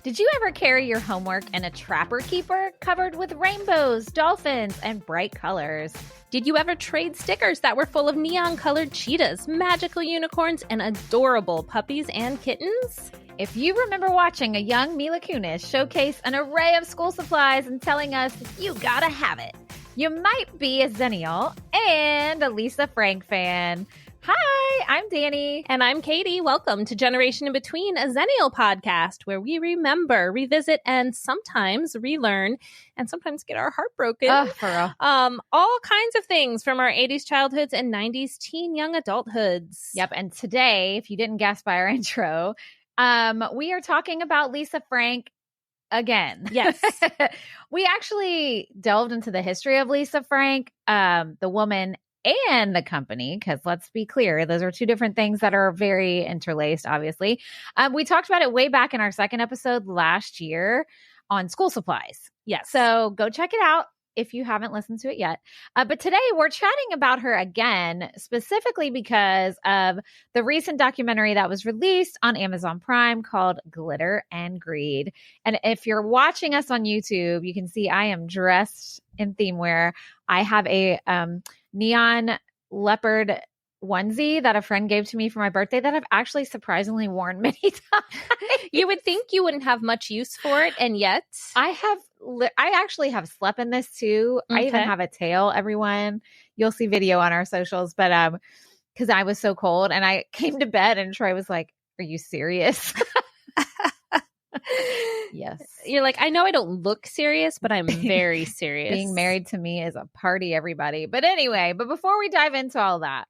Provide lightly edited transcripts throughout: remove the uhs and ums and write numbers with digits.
Did you ever carry your homework in a trapper keeper covered with rainbows, dolphins, and bright colors? Did you ever trade stickers that were full of neon-colored cheetahs, magical unicorns, and adorable puppies and kittens? If you remember watching a young Mila Kunis showcase an array of school supplies and telling us you gotta have it, you might be a Xennial and a Lisa Frank fan. Hi, I'm Danny. And I'm Katie. Welcome to Generation in Between, a Xennial podcast where we remember, revisit, and sometimes relearn, and sometimes get our heart broken. For real. All kinds of things from our 80s childhoods and 90s teen young adulthoods. Yep, and today, if you didn't guess by our intro, we are talking about Lisa Frank again. Yes. We actually delved into the history of Lisa Frank, the woman and the company, because let's be clear, those are two different things that are very interlaced, obviously. We talked about it way back in our second episode last year on school supplies. Yes. So go check it out if you haven't listened to it yet. But today we're chatting about her again, specifically because of the recent documentary that was released on Amazon Prime called Glitter and Greed. And if you're watching us on YouTube, you can see I am dressed in theme wear. I have a neon leopard onesie that a friend gave to me for my birthday that I've actually surprisingly worn many times. You would think you wouldn't have much use for it, and yet I actually have slept in this too. Okay. I even have a tail, everyone. You'll see video on our socials, but because I was so cold and I came to bed and Troy was like, "Are you serious?" Yes. You're like, I know I don't look serious, but I'm very serious. Being married to me is a party, everybody. But anyway, before we dive into all that,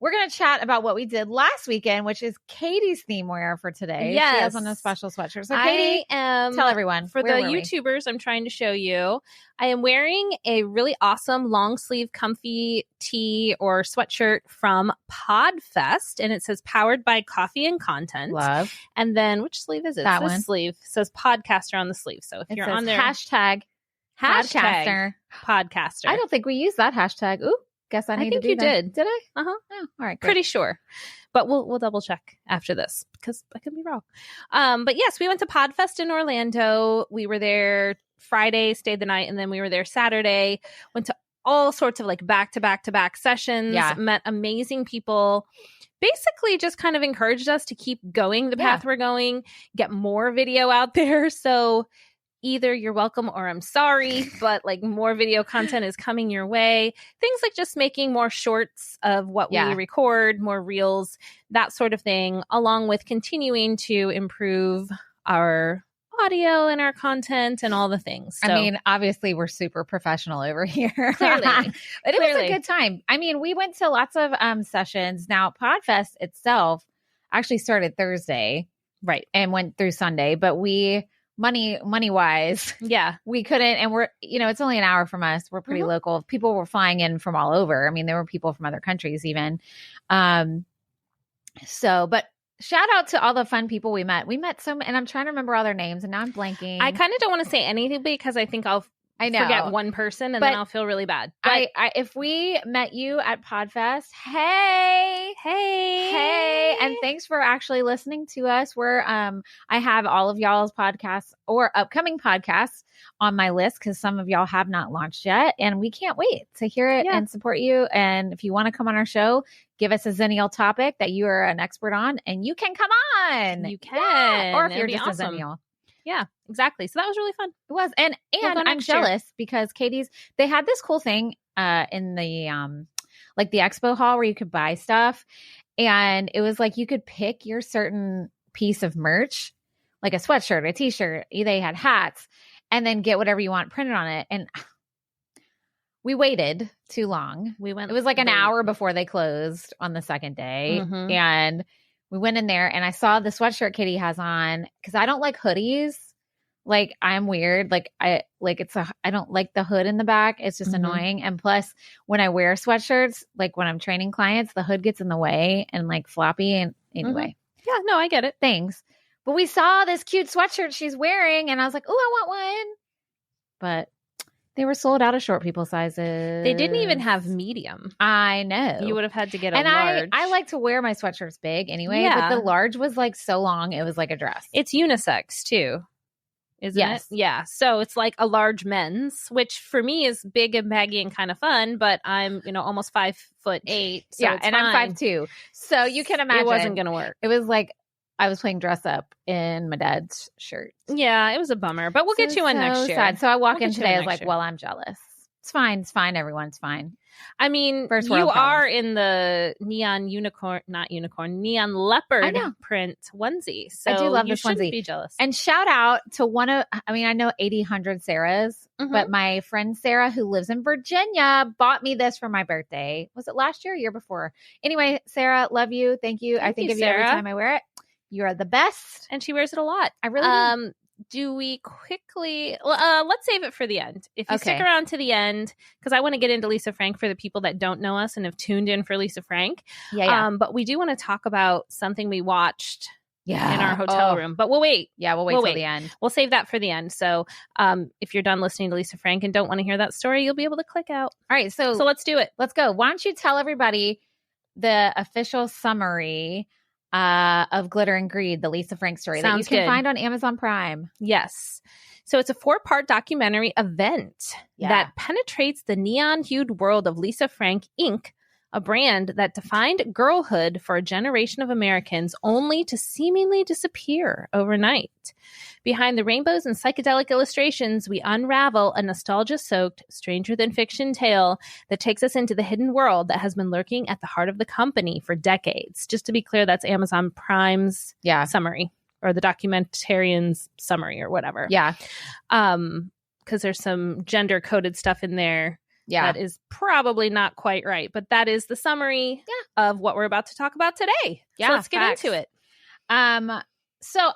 we're going to chat about what we did last weekend, which is Katie's theme wear for today. Yes. She has on a special sweatshirt. So Katie, tell everyone. For the YouTubers, I'm trying to show you, I am wearing a really awesome long sleeve comfy tee or sweatshirt from Podfest. And it says powered by coffee and content. Love. And then which sleeve is it? That this one. sleeve says podcaster on the sleeve. So if It you're says on there, hashtag podcaster. podcaster. I don't think we use that hashtag. Ooh. Guess I need think to do you that. did. Did I? Uh-huh. Oh, all right. Great. Pretty sure. But we'll double check after this because I could be wrong. But yes, we went to Podfest in Orlando. We were there Friday, stayed the night, and then we were there Saturday. Went to all sorts of like back-to-back sessions. Yeah. Met amazing people. Basically just kind of encouraged us to keep going the path we're going, get more video out there. So either you're welcome or I'm sorry, but like more video content is coming your way. Things like just making more shorts of what we record, more reels, that sort of thing, along with continuing to improve our audio and our content and all the things. So, I mean, obviously we're super professional over here. Clearly. But it was a good time. I mean, we went to lots of sessions. Now, Podfest itself actually started Thursday. Right. And went through Sunday, but money wise, we couldn't, and we're, it's only an hour from us. We're pretty local. People were flying in from all over. I mean, there were people from other countries even. But shout out to all the fun people we met. We met some, and I'm trying to remember all their names and now I'm blanking. I kind of don't want to say anything because I think I'll forget one person and then I'll feel really bad. But if we met you at Podfest, hey, and thanks for actually listening to us. We're I have all of y'all's podcasts or upcoming podcasts on my list because some of y'all have not launched yet, and we can't wait to hear it and support you. And if you want to come on our show, give us a Xennial topic that you are an expert on, and you can come on. You can, or if you're It'd just be awesome. a Xennial. Yeah, exactly. So that was really fun. It was. And I'm jealous because they had this cool thing in the like the expo hall where you could buy stuff. And it was like you could pick your certain piece of merch, like a sweatshirt, a t-shirt. They had hats, and then get whatever you want printed on it. And we waited too long. It was like an hour before they closed on the second day. Mm-hmm. And we went in there and I saw the sweatshirt Katie has on because I don't like hoodies. Like I'm weird. I don't like the hood in the back. It's just annoying. And plus when I wear sweatshirts, like when I'm training clients, the hood gets in the way and like floppy. And anyway. Yeah, no, I get it. Thanks. But we saw this cute sweatshirt she's wearing and I was like, oh, I want one. But they were sold out of short people sizes. They didn't even have medium. I know. You would have had to get a large. large. I like to wear my sweatshirts big anyway, but the large was like so long, it was like a dress. It's unisex too. isn't it? Yeah. So it's like a large men's, which for me is big and baggy and kind of fun, but I'm, almost 5'8". So and fine. I'm 5'2". So you can imagine. It wasn't going to work. It was like I was playing dress up in my dad's shirt. Yeah, it was a bummer, but we'll get you one next year. Sad. So I walk in today, I was like, well, I'm jealous. It's fine. It's fine. Everyone's fine. I mean, you are in the neon leopard print onesie. So I do love this onesie. Be jealous. And shout out to I know 100 Sarahs, but my friend Sarah, who lives in Virginia, bought me this for my birthday. Was it last year or year before? Anyway, Sarah, love you. Thank you. I think of you every time I wear it. You are the best. And she wears it a lot. I really do we quickly let's save it for the end. If you stick around to the end, because I want to get into Lisa Frank for the people that don't know us and have tuned in for Lisa Frank. But we do want to talk about something we watched in our hotel room. But we'll wait. Yeah, we'll wait till the end. We'll save that for the end. So if you're done listening to Lisa Frank and don't want to hear that story, you'll be able to click out. All right, so let's do it. Let's go. Why don't you tell everybody the official summary of Glitter and Greed, the Lisa Frank story that you can find on Amazon Prime. Yes. So it's a 4-part documentary event that penetrates the neon-hued world of Lisa Frank, Inc., a brand that defined girlhood for a generation of Americans only to seemingly disappear overnight. Behind the rainbows and psychedelic illustrations, we unravel a nostalgia-soaked, stranger-than-fiction tale that takes us into the hidden world that has been lurking at the heart of the company for decades. Just to be clear, that's Amazon Prime's summary, or the documentarian's summary, or whatever. Yeah. Because there's some gender-coded stuff in there. Yeah. That is probably not quite right, but that is the summary of what we're about to talk about today. Yeah. So let's get into it. So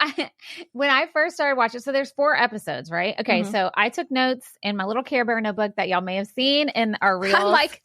when I first started watching, so there's 4 episodes, right? Okay. So I took notes in my little Care Bear notebook that y'all may have seen in our reels. I'm like,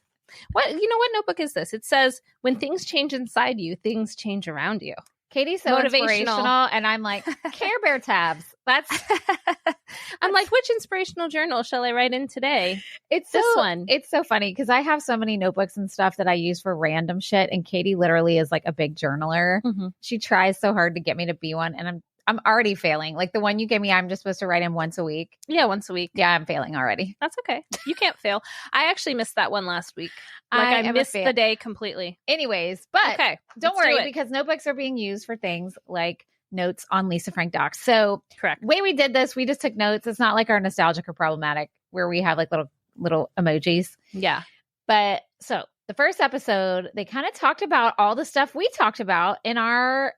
what notebook is this? It says, when things change inside you, things change around you. Katie's so inspirational, and I'm like, Care Bear tabs. I'm like, which inspirational journal shall I write in today? It's this one. It's so funny because I have so many notebooks and stuff that I use for random shit, and Katie literally is like a big journaler. She tries so hard to get me to be one, and I'm already failing. Like the one you gave me, I'm just supposed to write in once a week. Yeah, once a week. Yeah, I'm failing already. That's okay. You can't fail. I actually missed that one last week. I missed the day completely. Anyways, but don't worry because notebooks are being used for things like notes on Lisa Frank docs. So correct. The way we did this, we just took notes. It's not like our nostalgic or problematic where we have like little emojis. Yeah. But so the first episode, they kind of talked about all the stuff we talked about in our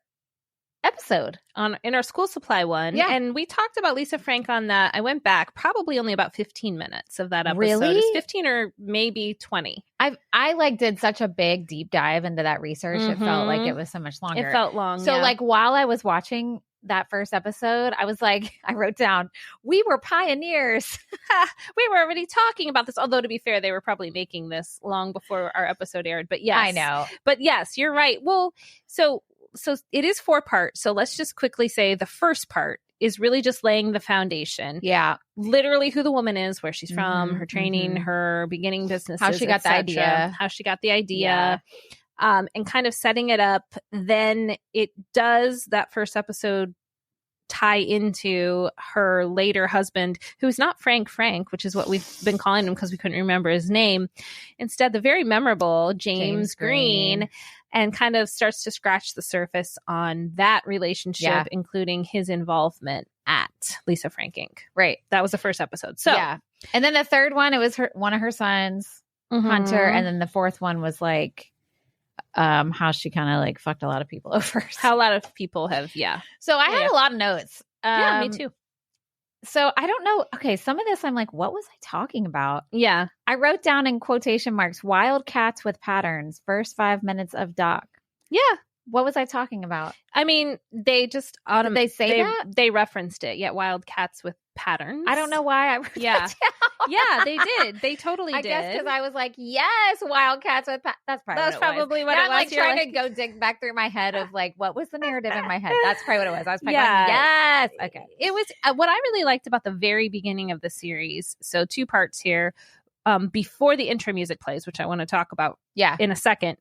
episode in our school supply one. Yeah. And we talked about Lisa Frank on that. I went back probably only about 15 minutes of that episode. Really? It's 15 or maybe 20. I like did such a big deep dive into that research. It felt like it was so much longer. It felt long. So like while I was watching that first episode, I was like, I wrote down, we were pioneers. We were already talking about this. Although to be fair, they were probably making this long before our episode aired. But yes. I know. But yes, you're right. Well, so it is 4 parts. So let's just quickly say the first part is really just laying the foundation. Yeah. Literally who the woman is, where she's from, her training, her beginning businesses, how she got the idea. And kind of setting it up. Then it does, that first episode, tie into her later husband, who's not Frank, which is what we've been calling him because we couldn't remember his name. Instead, the very memorable James Green, and kind of starts to scratch the surface on that relationship, including his involvement at Lisa Frank Inc. Right. That was the first episode. So yeah. And then the third one, it was one of her sons, Hunter. And then the fourth one was like, how she kind of like fucked a lot of people over. How a lot of people have, So I had a lot of notes. Yeah, me too. So I don't know. Okay, some of this I'm like, what was I talking about? Yeah. I wrote down in quotation marks, wild cats with patterns, first 5 minutes of doc. Yeah. What was I talking about? I mean, they just did they say that? They referenced it. Yeah, wild cats with patterns. I don't know why I wrote that down. Yeah, they did. They totally did. I guess because I was like, yes, wildcats with That's probably what it was. I'm like trying to go dig back through my head of like, what was the narrative in my head? That's probably what it was. I was probably going, yes. Okay. It was what I really liked about the very beginning of the series. So 2 parts here. before the intro music plays, which I want to talk about Yeah. in a second.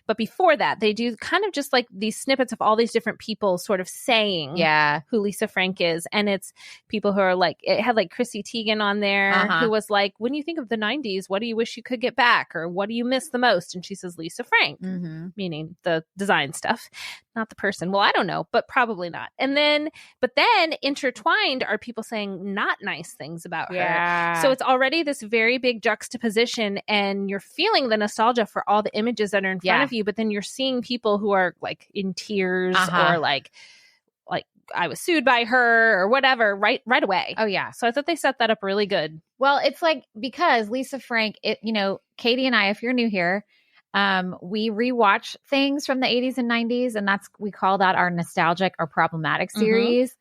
But before that, they do kind of just like these snippets of all these different people sort of saying who Lisa Frank is. And it's people who are like, it had like Chrissy Teigen on there who was like, when you think of the 90s, what do you wish you could get back? Or what do you miss the most? And she says, Lisa Frank, meaning the design stuff, not the person. Well, I don't know, but probably not. And then, but then intertwined are people saying not nice things about her. So it's already this very big juxtaposition, and you're feeling the nostalgia for all the images that are in front of you, but then you're seeing people who are like in tears or like I was sued by her or whatever right away. Oh yeah. So I thought they set that up really good. Well, it's like, because Lisa Frank, Katie and I, if you're new here, we rewatch things from the 80s and 90s, and we call that our nostalgic or problematic series.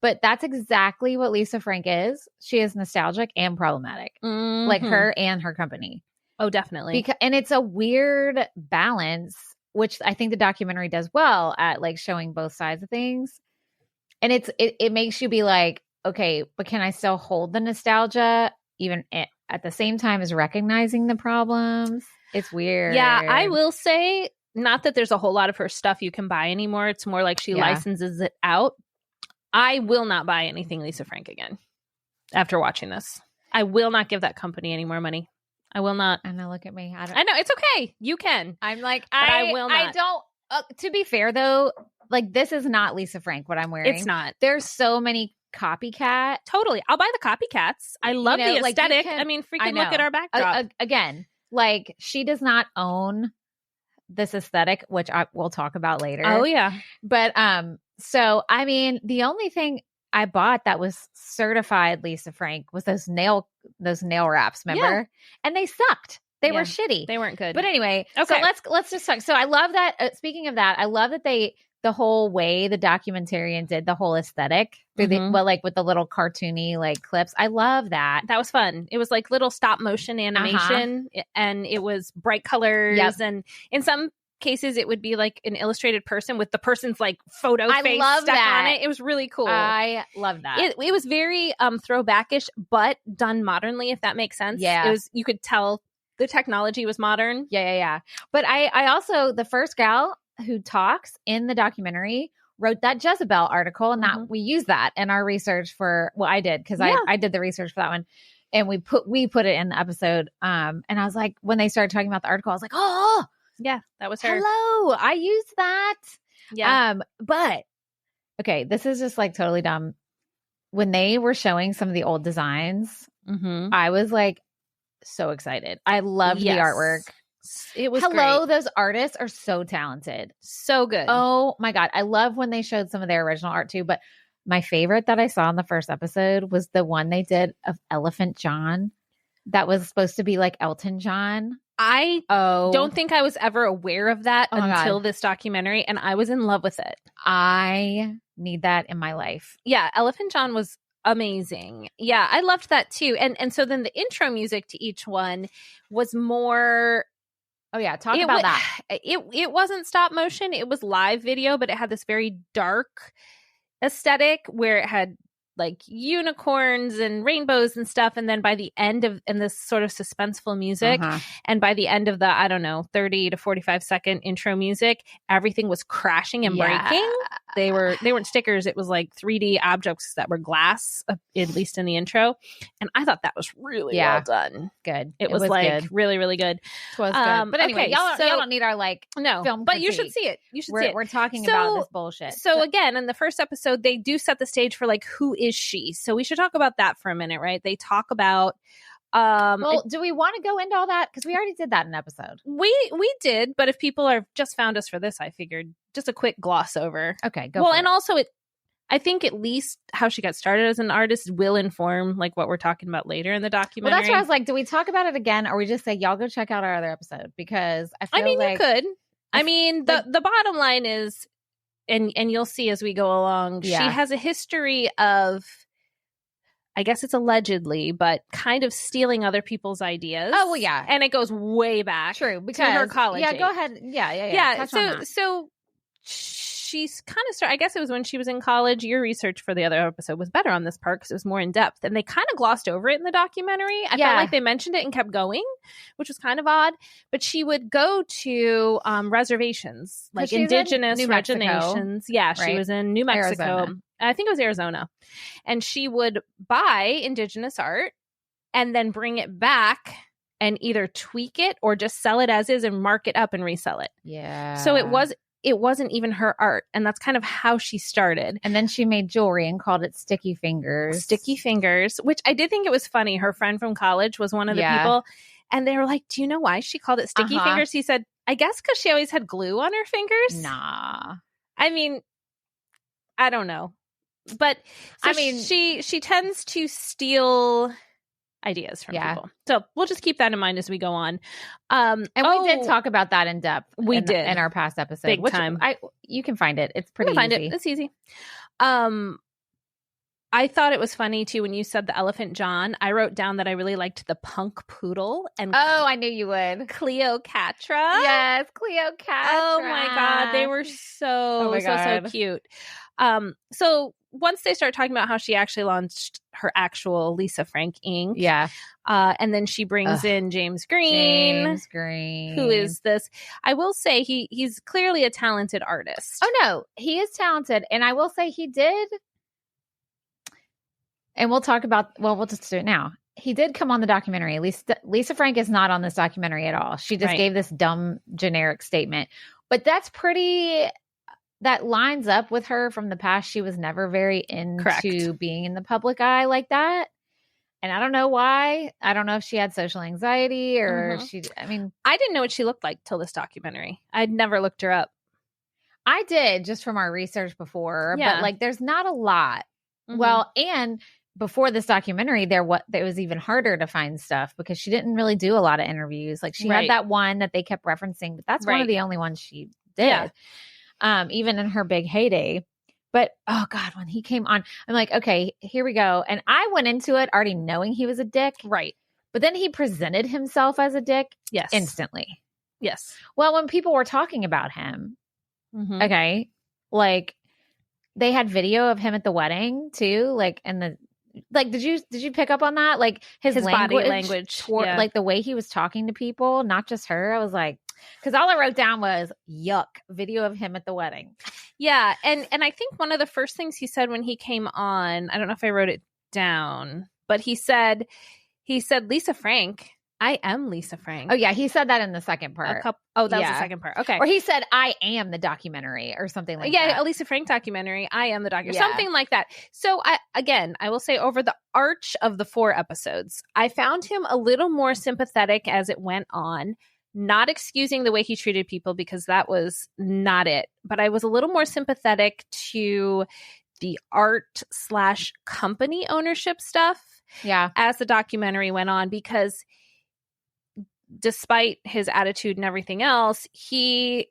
But that's exactly what Lisa Frank is. She is nostalgic and problematic, like her and her company. Oh, definitely. And it's a weird balance, which I think the documentary does well at like showing both sides of things. And it makes you be like, okay, but can I still hold the nostalgia even at the same time as recognizing the problems? It's weird. Yeah, I will say, not that there's a whole lot of her stuff you can buy anymore. It's more like she licenses it out. I will not buy anything Lisa Frank again after watching this. I will not give that company any more money. I will not. And now look at me. I know. It's okay. You can. I'm like, I will not. I don't. To be fair, though, like, this is not Lisa Frank, what I'm wearing. It's not. There's so many copycat. Totally. I'll buy the copycats. I love the aesthetic. Like I mean, freaking look at our backdrop. Again, like, she does not own this aesthetic, which we'll talk about later. Oh, yeah. But, so, I mean, the only thing I bought that was certified Lisa Frank was those nail wraps, remember? Yeah. And they sucked. They were shitty. They weren't good. But anyway, okay. So let's just talk. So I love that. Speaking of that, I love that the whole way the documentarian did the whole aesthetic through with the little cartoony like clips. I love that. That was fun. It was like little stop motion animation, and it was bright colors. Yep. And in some cases it would be like an illustrated person with the person's like photo face stuck on it. It was really cool. I love that. It was very throwbackish, but done modernly, if that makes sense. Yeah. It was, you could tell the technology was modern. Yeah. But I also, the first gal who talks in the documentary wrote that Jezebel article, and that we used that in our research I did, because I did the research for that one, and we put it in the episode. And I was like, when they started talking about the article, I was like, oh yeah, that was her. Hello, I used that. Yeah. But okay, this is just like totally dumb. When they were showing some of the old designs, I was like so excited. I loved the artwork. It was great. Those artists are so talented. So good. Oh my God. I love when they showed some of their original art too. But my favorite that I saw in the first episode was the one they did of Elephant John. That was supposed to be like Elton John. I don't think I was ever aware of that until this documentary, and I was in love with it. I need that in my life. Yeah, Elephant John was amazing. Yeah, I loved that too. And so then the intro music to each one was more... Oh yeah, talk about that. It wasn't stop motion. It was live video, but it had this very dark aesthetic where it had like unicorns and rainbows and stuff. And then by the end of, and this sort of suspenseful music, and by the end of the, I don't know, 30 to 45 second intro music, everything was crashing and breaking. They weren't stickers. It was like 3D objects that were glass, at least in the intro. And I thought that was really well done. Good. It was like good. Really, really good. It was good. But anyway, y'all don't need our film but critique. you should see it. You should see it. We're talking about this bullshit. So again, in the first episode, they do set the stage for like, who is she? So we should talk about that for a minute, right? They talk about do we want to go into all that? Because we already did that in an episode. We did, but if people are just found us for this, I figured just a quick gloss over. Okay, go. Well, and also I think at least how she got started as an artist will inform like what we're talking about later in the documentary. Well, that's why I was like, do we talk about it again, or we just say y'all go check out our other episode? Because I mean, you could. I mean, the bottom line is, and you'll see as we go along, she has a history of, I guess it's allegedly, but kind of stealing other people's ideas. Oh, well, yeah. And it goes way back. True. Because to her college. Yeah, go ahead. Yeah. So she's kind of started, I guess it was when she was in college. Your research for the other episode was better on this part because it was more in depth, and they kind of glossed over it in the documentary. I felt like they mentioned it and kept going, which was kind of odd. But she would go to reservations, like indigenous reservations. Yeah, right? She was in New Mexico. Arizona. I think it was Arizona. And she would buy indigenous art and then bring it back and either tweak it or just sell it as is and mark it up and resell it. Yeah. So it wasn't even her art. And that's kind of how she started. And then she made jewelry and called it Sticky Fingers. Sticky Fingers, which I did think it was funny. Her friend from college was one of the people. And they were like, do you know why she called it Sticky Fingers? He said, I guess because she always had glue on her fingers. Nah. I mean, I don't know. But so I mean, she tends to steal ideas from people. So we'll just keep that in mind as we go on. And we did talk about that in depth. We did in our past episode. Big time. You can find it. It's pretty easy. Find it. It's easy. I thought it was funny too when you said the Elephant John. I wrote down that I really liked the punk poodle and I knew you would. Cleocatra. Yes, Cleocatra. Oh my God, they were so cute. So once they start talking about how she actually launched her actual Lisa Frank ink. Yeah. And then she brings in James Green. James Green. Who is this? I will say he's clearly a talented artist. Oh, no. He is talented. And I will say he did. And we'll talk about, we'll just do it now. He did come on the documentary. Lisa Frank is not on this documentary at all. She just gave this dumb generic statement. But that's that lines up with her from the past. She was never very into being in the public eye like that. And I don't know why. I don't know if she had social anxiety or I didn't know what she looked like till this documentary. I'd never looked her up. I did just from our research before, but there's not a lot. Mm-hmm. Well, and before this documentary, it was even harder to find stuff because she didn't really do a lot of interviews. Like she had that one that they kept referencing, but that's one of the only ones she did. Yeah. Even in her big heyday. But, oh God, when he came on, I'm like, okay, here we go. And I went into it already knowing he was a dick. Right. But then he presented himself as a dick instantly. Yes. Well, when people were talking about him, okay, like they had video of him at the wedding too. Like, and did you pick up on that? Like his body language, like the way he was talking to people, not just her. I was like, because all I wrote down was yuck, video of him at the wedding. Yeah. And I think one of the first things he said when he came on, I don't know if I wrote it down, but he said, Lisa Frank, I am Lisa Frank. Oh yeah. He said that in the second part. That was the second part. Okay. Or he said, I am the documentary or something like that. Yeah. A Lisa Frank documentary. I am the documentary. Something like that. So I will say over the arch of the 4 episodes, I found him a little more sympathetic as it went on. Not excusing the way he treated people because that was not it. But I was a little more sympathetic to the art/company ownership stuff. Yeah. As the documentary went on, because despite his attitude and everything else, he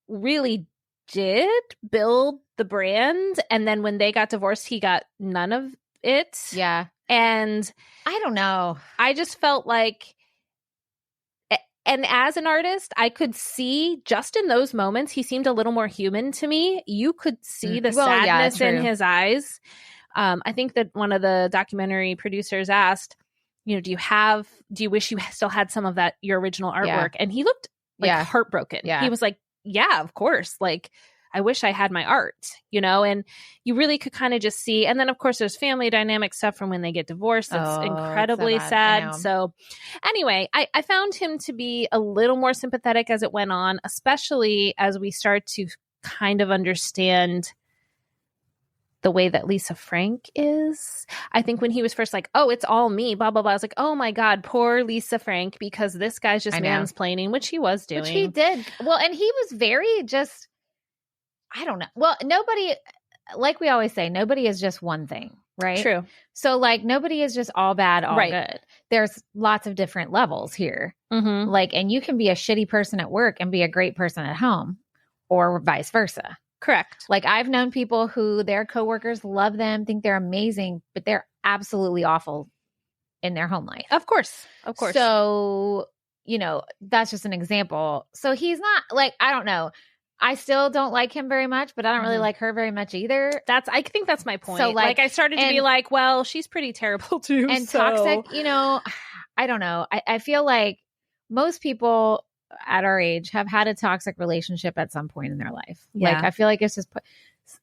really did build the brand. And then when they got divorced, he got none of it. Yeah. And I don't know. I just felt like, and as an artist, I could see just in those moments, he seemed a little more human to me. You could see the sadness in his eyes. I think that one of the documentary producers asked, do you wish you still had some of that, your original artwork? And he looked heartbroken. Yeah. He was like, yeah, of course. Like, I wish I had my art, and you really could kind of just see. And then, of course, there's family dynamic stuff from when they get divorced. It's incredibly sad. So anyway, I found him to be a little more sympathetic as it went on, especially as we start to kind of understand the way that Lisa Frank is. I think when he was first like, oh, it's all me, blah, blah, blah. I was like, oh my God, poor Lisa Frank, because this guy's just mansplaining, which he was doing. Which he did. Well, and he was very just, I don't know. Well, nobody, like we always say, nobody is just one thing, right? True. So like nobody is just all bad, all good. There's lots of different levels here. Mm-hmm. Like, and you can be a shitty person at work and be a great person at home or vice versa. Correct. Like I've known people who their coworkers love them, think they're amazing, but they're absolutely awful in their home life. Of course. Of course. So, that's just an example. So he's not like, I don't know. I still don't like him very much, but I don't really like her very much either. I think that's my point. So like I started to be like, well, she's pretty terrible too. And toxic, I don't know. I feel like most people at our age have had a toxic relationship at some point in their life. Yeah. Like I feel like it's just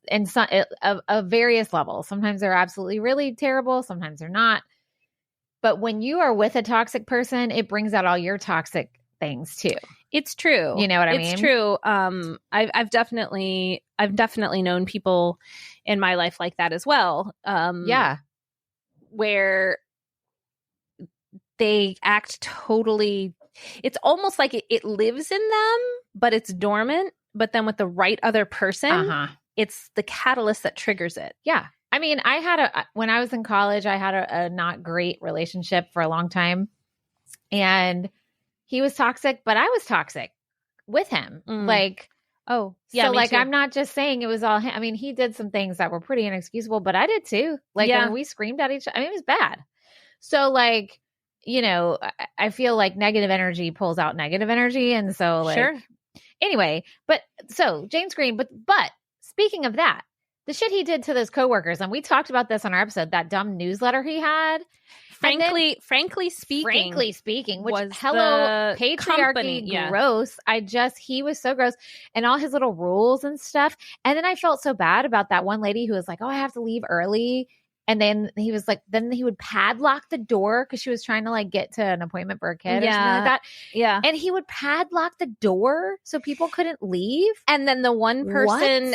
in some of various levels. Sometimes they're absolutely really terrible. Sometimes they're not. But when you are with a toxic person, it brings out all your toxic things too. It's true. You know what I mean? It's true. I've definitely known people in my life like that as well. Where they act totally. It's almost like it lives in them, but it's dormant. But then with the right other person, it's the catalyst that triggers it. Yeah. I mean, when I was in college, I had a not great relationship for a long time, and he was toxic, but I was toxic with him. Like, oh, yeah. So like, too. I'm not just saying it was all him. I mean, he did some things that were pretty inexcusable, but I did too. Like when we screamed at each other, I mean, it was bad. So like, I feel like negative energy pulls out negative energy. And so like, anyway, but so James Green, but speaking of that, the shit he did to those coworkers, and we talked about this on our episode, that dumb newsletter he had. Frankly speaking, which was patriarchy, company, gross. He was so gross, and all his little rules and stuff. And then I felt so bad about that one lady who was like, "Oh, I have to leave early." And then he was like, then he would padlock the door because she was trying to like get to an appointment for a kid or something like that. Yeah. And he would padlock the door so people couldn't leave. And then the one person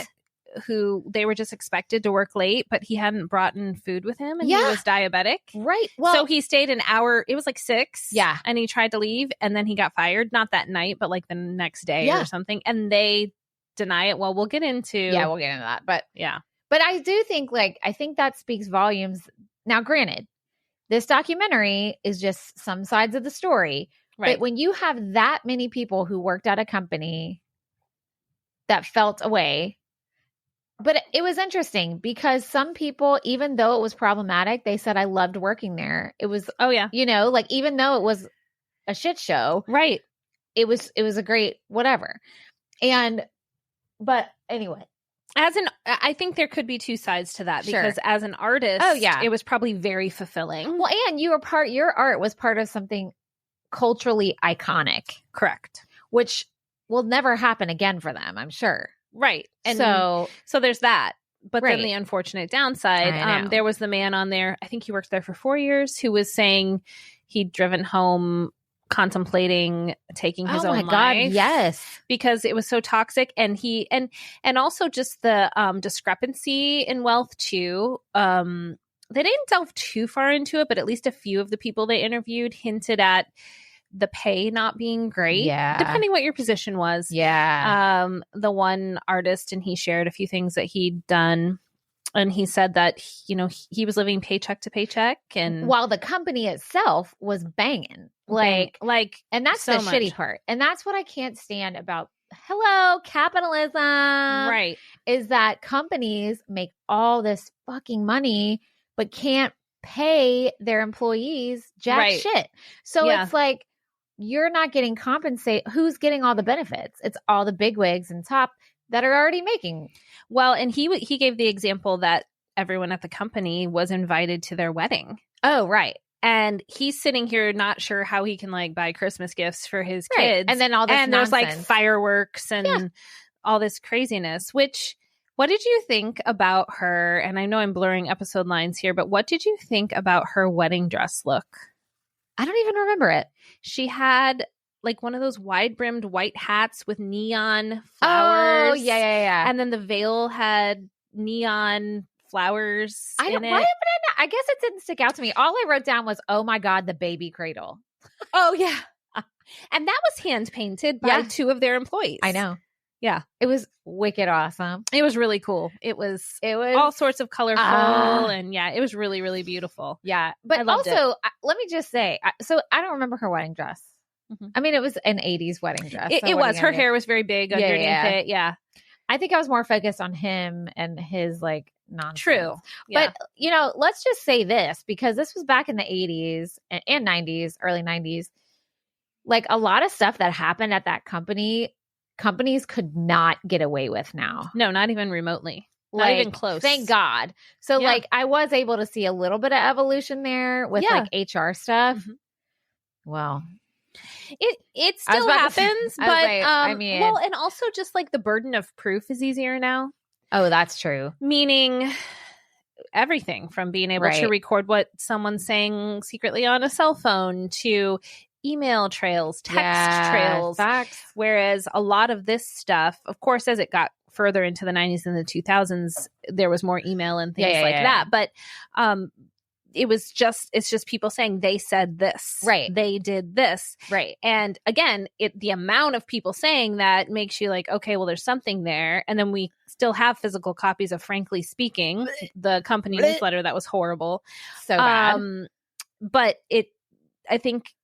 who they were just expected to work late, but he hadn't brought in food with him and he was diabetic. Right. Well, so he stayed an hour. It was like 6. Yeah. And he tried to leave and then he got fired. Not that night, but like the next day or something. And they deny it. Well, we'll get into that. But yeah. But I do think I think that speaks volumes. Now, granted, this documentary is just some sides of the story. Right. But when you have that many people who worked at a company that felt a way, but it was interesting because some people, even though it was problematic, they said, I loved working there. It was, like even though it was a shit show, right. It was a great whatever. But anyway. I think there could be two sides to that because as an artist, it was probably very fulfilling. Well, and your art was part of something culturally iconic. Correct. Which will never happen again for them, I'm sure. Right. And so there's that. But then the unfortunate downside, there was the man on there, I think he worked there for 4 years, who was saying he'd driven home contemplating taking his own life. Oh my God, yes. Because it was so toxic. And he and also just the discrepancy in wealth too. They didn't delve too far into it, but at least a few of the people they interviewed hinted at the pay not being great. Yeah. Depending what your position was. Yeah. The one artist, and he shared a few things that he'd done. And he said that, he was living paycheck to paycheck, and while the company itself was banging, and that's so the shitty part. And that's what I can't stand about capitalism. Right. Is that companies make all this fucking money, but can't pay their employees jack shit. So it's like, you're not getting compensated. Who's getting all the benefits? It's all the bigwigs and top that are already making. Well, and he gave the example that everyone at the company was invited to their wedding. Oh, right. And he's sitting here not sure how he can buy Christmas gifts for his kids. And then all this nonsense. There's fireworks and all this craziness, what did you think about her? And I know I'm blurring episode lines here, but what did you think about her wedding dress look? I don't even remember it. She had one of those wide-brimmed white hats with neon flowers. Oh, yeah. And then the veil had neon flowers in it. I guess it didn't stick out to me. All I wrote down was, oh my God, the baby cradle. Oh, yeah. And that was hand-painted by 2 of their employees. I know. Yeah. It was wicked awesome. It was really cool. It was all sorts of colorful and it was really, really beautiful. Yeah. But also, let me just say, so I don't remember her wedding dress. Mm-hmm. I mean, it was an 80s wedding dress. It was. Her hair was very big underneath it. Yeah. I think I was more focused on him and his nonsense. True. Yeah. But, let's just say this, because this was back in the 80s and 90s, early 90s. A lot of stuff that happened at that company companies could not get away with now. No, not even remotely. Not even close. Thank God. So like I was able to see a little bit of evolution there with like HR stuff. Mm-hmm. Well, it still happens, but I mean, well, and also just like the burden of proof is easier now. Oh, that's true. Meaning everything from being able to record what someone's saying secretly on a cell phone to email trails, text trails. Facts. Whereas a lot of this stuff, of course, as it got further into the 90s and the 2000s, there was more email and things that. But it's just people saying they said this. Right. They did this. Right. And again, the amount of people saying that makes you like, okay, well, there's something there. And then we still have physical copies of Frankly Speaking, the company newsletter that was horrible. So bad. But I think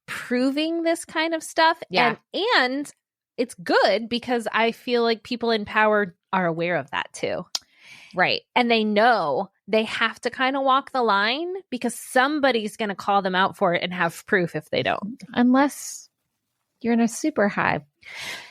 proving this kind of stuff and it's good because I feel like people in power are aware of that too. Right. And they know they have to kind of walk the line because somebody's going to call them out for it and have proof if they don't. Unless you're in a super high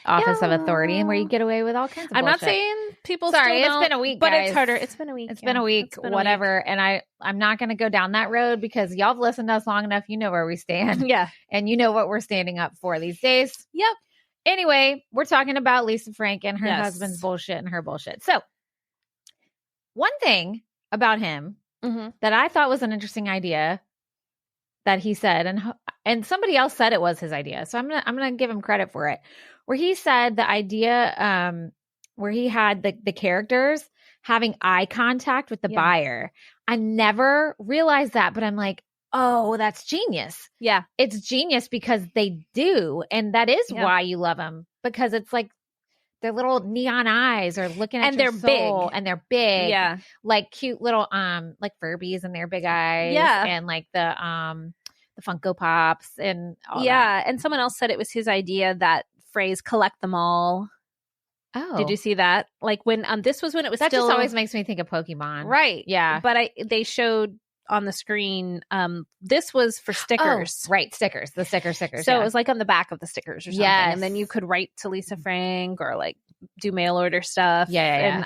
office of authority and where you get away with all kinds of bullshit. I'm not saying people Sorry, still it's been a week, but guys. it's harder. It's been a week. It's been a week, whatever. And I'm not going to go down that road because y'all have listened to us long enough. You know where we stand. Yeah. And you know what we're standing up for these days. Yep. Anyway, we're talking about Lisa Frank and her husband's bullshit and her bullshit. So one thing about him that I thought was an interesting idea that he said, and somebody else said it was his idea. So I'm gonna give him credit for it. Where he said the idea where he had the characters having eye contact with the buyer. I never realized that, but I'm like, oh, that's genius. Yeah. It's genius because they do. And that is why you love them, because it's like their little neon eyes are looking at your soul, and they're big. Yeah. Like cute little, like Furbies and their big eyes. Yeah. And like the Funko Pops and all that. And someone else said it was his idea, that phrase, collect them all. Oh. Did you see that? Like when, this was when it was that still. Just always makes me think of Pokemon. Right. Yeah. But they showed on the screen, this was for stickers. Oh, right. Stickers. The stickers. So it was like on the back of the stickers or something. Yes. And then you could write to Lisa Frank or like do mail order stuff. Yeah.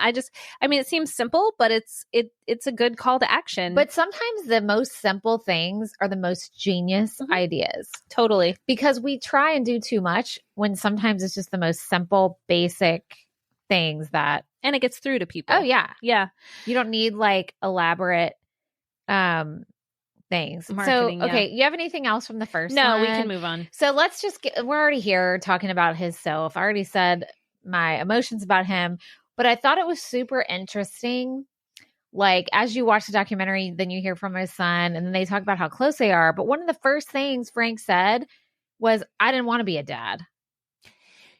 And it seems simple, but it's a good call to action. But sometimes the most simple things are the most genius ideas. Totally. Because we try and do too much when sometimes it's just the most simple, basic things that. And it gets through to people. Oh, yeah. Yeah. You don't need like elaborate things. Marketing, so, okay. You have anything else from the first No, one? we can move on. So let's just we're already here talking about his self. I already said my emotions about him, but I thought it was super interesting. Like, as you watch the documentary, then you hear from his son and then they talk about how close they are. But one of the first things Frank said was, I didn't want to be a dad.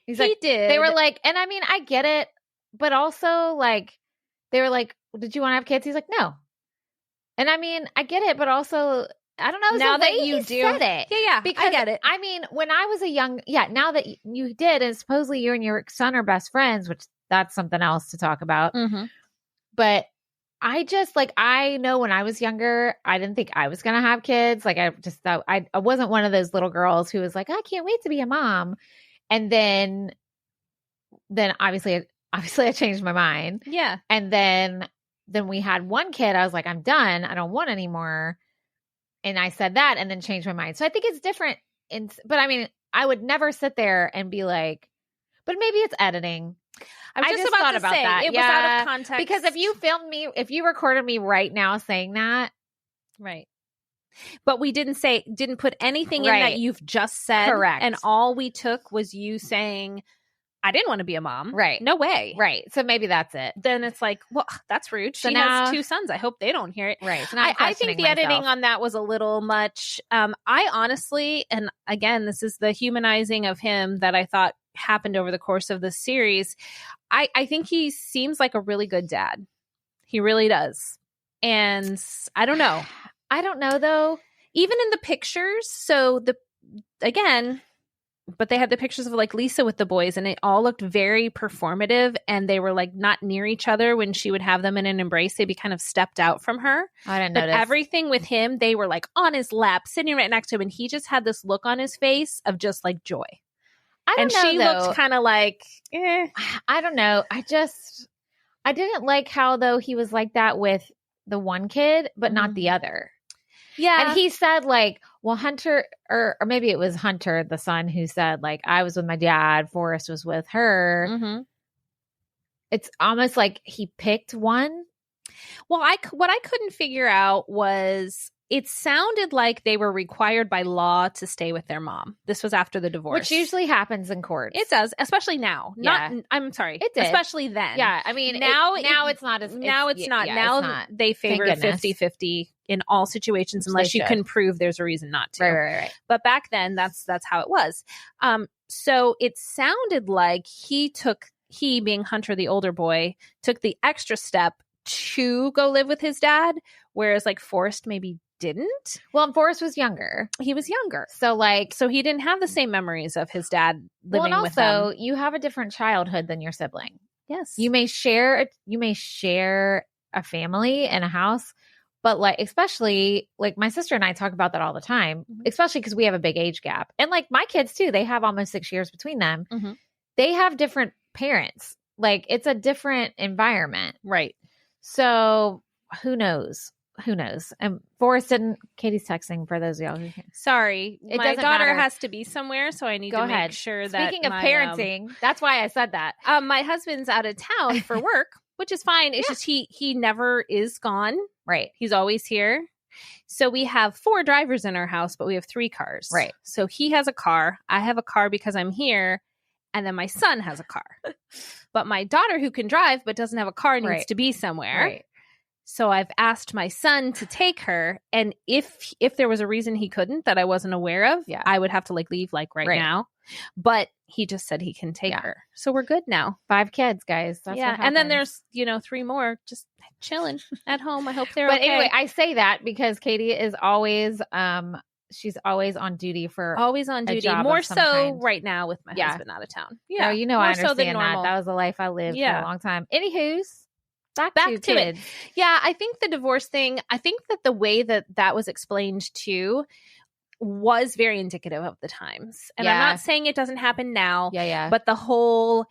He did. They were like, and I mean, I get it, but also like, they were like, did you want to have kids? He's like, no. And I mean, I get it, but also, I don't know. Now that you do, said it. Yeah, because I get it. I mean, when I was now that you did, and supposedly you and your son are best friends, which that's something else to talk about. Mm-hmm. But I just I know when I was younger, I didn't think I was going to have kids. Like I just thought I wasn't one of those little girls who was like, I can't wait to be a mom. And then obviously I changed my mind. Yeah. And then we had one kid. I was like, I'm done. I don't want anymore. And I said that and then changed my mind. So I think it's different. But I mean, I would never sit there and be like, but maybe it's editing. I just thought about that. It was out of context. Because if you recorded me right now saying that. Right. But we didn't put anything in that you've just said. Correct. And all we took was you saying, I didn't want to be a mom. Right. No way. Right. So maybe that's it. Then it's like, well, that's rude. She has 2 sons. I hope they don't hear it. Right. So I think the editing on that was a little much. I honestly, and again, this is the humanizing of him that I thought happened over the course of this series. I think he seems like a really good dad. He really does. And I don't know. I don't know though. Even in the pictures. So but they had the pictures of like Lisa with the boys and it all looked very performative and they were like not near each other when she would have them in an embrace. They'd be kind of stepped out from her. I didn't notice. But everything with him, they were like on his lap, sitting right next to him. And he just had this look on his face of just like joy. I don't know, she though. looked kind of like, I don't know. I didn't like how, though, he was like that with the one kid, but not the other. Yeah. And he said, like, well, Hunter, or maybe it was Hunter, the son, who said, like, I was with my dad, Forrest was with her. Mm-hmm. It's almost like he picked one. Well, what I couldn't figure out was it sounded like they were required by law to stay with their mom. This was after the divorce. Which usually happens in court. It does, especially now. I'm sorry. It did. Especially then. Yeah. I mean, now it's not as... Now it's not. Yeah, now it's not. they favor 50-50 in all situations unless you can prove there's a reason not to. Right. But back then, that's how it was. So it sounded like he, being Hunter, the older boy, took the extra step to go live with his dad, whereas like Forrest maybe didn't. Well, and Forrest was younger. He was younger. So he didn't have the same memories of his dad living with them. Also, you have a different childhood than your sibling. Yes. You may share a family and a house, but like, especially like my sister and I talk about that all the time, especially because we have a big age gap. And like my kids too, they have almost 6 years between them. Mm-hmm. They have different parents. Like it's a different environment. Right. So who knows? And Forrest didn't. Katie's texting for those of y'all who can. Sorry, my daughter has to be somewhere, so I need to make sure that. Speaking of parenting, that's why I said that. My husband's out of town for work, which is fine. It's just he never is gone. Right. He's always here. So we have 4 drivers in our house, but we have 3 cars. Right. So he has a car. I have a car because I'm here. And then my son has a car. But my daughter, who can drive but doesn't have a car, needs to be somewhere. Right. So I've asked my son to take her. And if there was a reason he couldn't that I wasn't aware of, I would have to like leave like right now. But he just said he can take her. So we're good now. 5 kids, guys. That's what happens. And then there's, 3 more just chilling at home. I hope they're okay. But anyway, I say that because Katie is always she's always on duty for more so right now with my husband out of town. Yeah. I understand that. That was a life I lived for a long time. Anywho's. Back to it. Yeah, I think the divorce thing, I think that the way that was explained too was very indicative of the times. And I'm not saying it doesn't happen now. Yeah. But the whole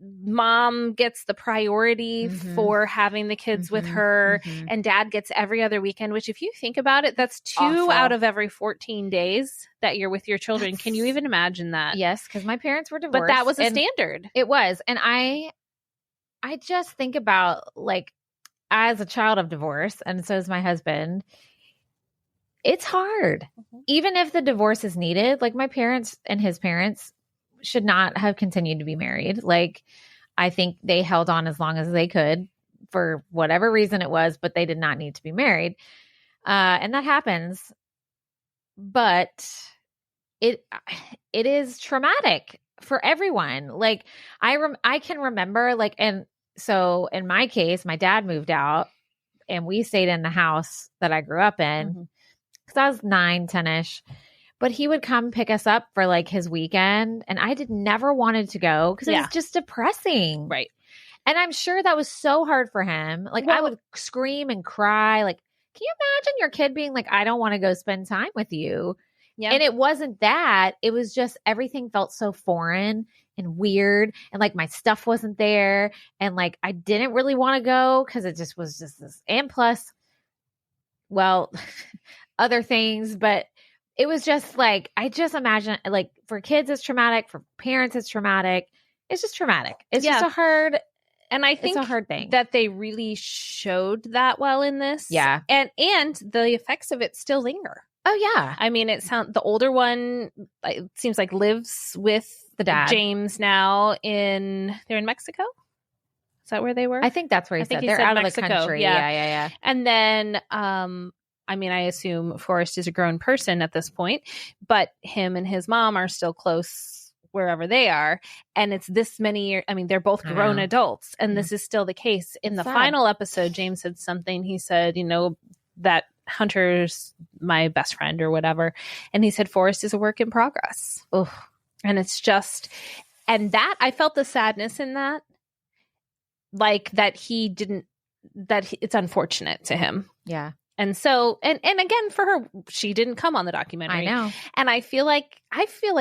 mom gets the priority for having the kids with her and dad gets every other weekend, which if you think about it, that's 2 out of every 14 days that you're with your children. Can you even imagine that? Yes, because my parents were divorced. But that was a standard. It was. And I just think about, like, as a child of divorce, and so is my husband, it's hard. Even if the divorce is needed, like my parents and his parents should not have continued to be married. Like, I think they held on as long as they could for whatever reason it was, but they did not need to be married. And that happens. But it is traumatic for everyone. Like, I can remember, like, and so in my case, my dad moved out and we stayed in the house that I grew up in because I was 9, 10-ish. But he would come pick us up for like his weekend. And I never wanted to go because it was just depressing. Right. And I'm sure that was so hard for him. Like I would scream and cry. Like, can you imagine your kid being like, I don't want to go spend time with you? Yeah. And it wasn't that. It was just everything felt so foreign and weird. And like my stuff wasn't there. And like I didn't really want to go because it just was just this. And plus, well, other things. But it was just like, I just imagine like for kids it's traumatic. For parents it's traumatic. It's just traumatic. It's just a hard. And I think it's a hard thing that they really showed that well in this. Yeah. And the effects of it still linger. Oh yeah. I mean, the older one, it seems like lives with the dad, James now they're in Mexico. Is that where they were? I think that's where he said they're out Mexico. Of the country. Yeah. And then, I mean, I assume Forrest is a grown person at this point, but him and his mom are still close wherever they are. And it's this many years. I mean, they're both grown adults and this is still the case. In the final episode, James said something. He said, that Hunter's my best friend or whatever. And he said, Forrest is a work in progress. Ugh. And it's just, and that I felt the sadness in that, like that it's unfortunate to him. Yeah. And so, and again, for her, she didn't come on the documentary. I know. And I feel like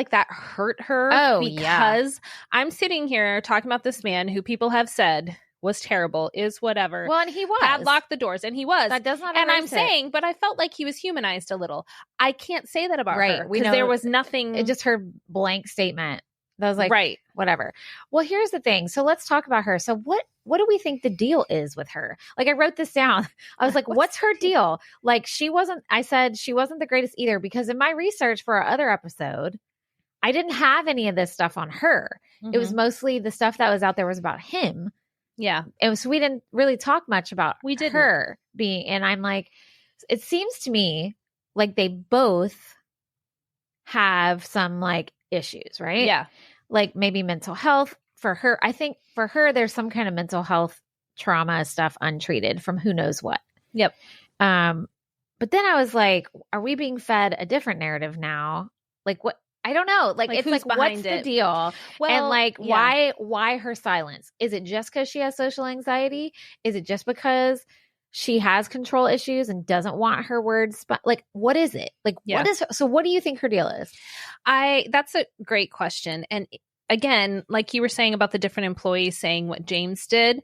that hurt her because I'm sitting here talking about this man who people have said was terrible, is whatever. Well, and he was. Padlocked the doors, and he was. That does not And I'm erase it. saying, but I felt like he was humanized a little. I can't say that about her. We Because know there was nothing. It just her blank statement. That was like, right. Whatever. Well, here's the thing. So let's talk about her. So what do we think the deal is with her? Like, I wrote this down. I was like, what's her deal? Like, I said she wasn't the greatest either, because in my research for our other episode, I didn't have any of this stuff on her. It was mostly the stuff that was out there was about him. Yeah. So we didn't really talk much about didn't. her being, and I'm like, it seems to me like they both have some like issues, right? Yeah. Like maybe mental health for her. I think for her, there's some kind of mental health trauma stuff untreated from who knows what. Yep. But then I was like, are we being fed a different narrative now? Like what? I don't know. Like it's like, what's the deal? Well, and like, why her silence? Is it just because she has social anxiety? Is it just because she has control issues and doesn't want her words? Like, what is it? Like, so what do you think her deal is? That's a great question. And again, like you were saying about the different employees saying what James did,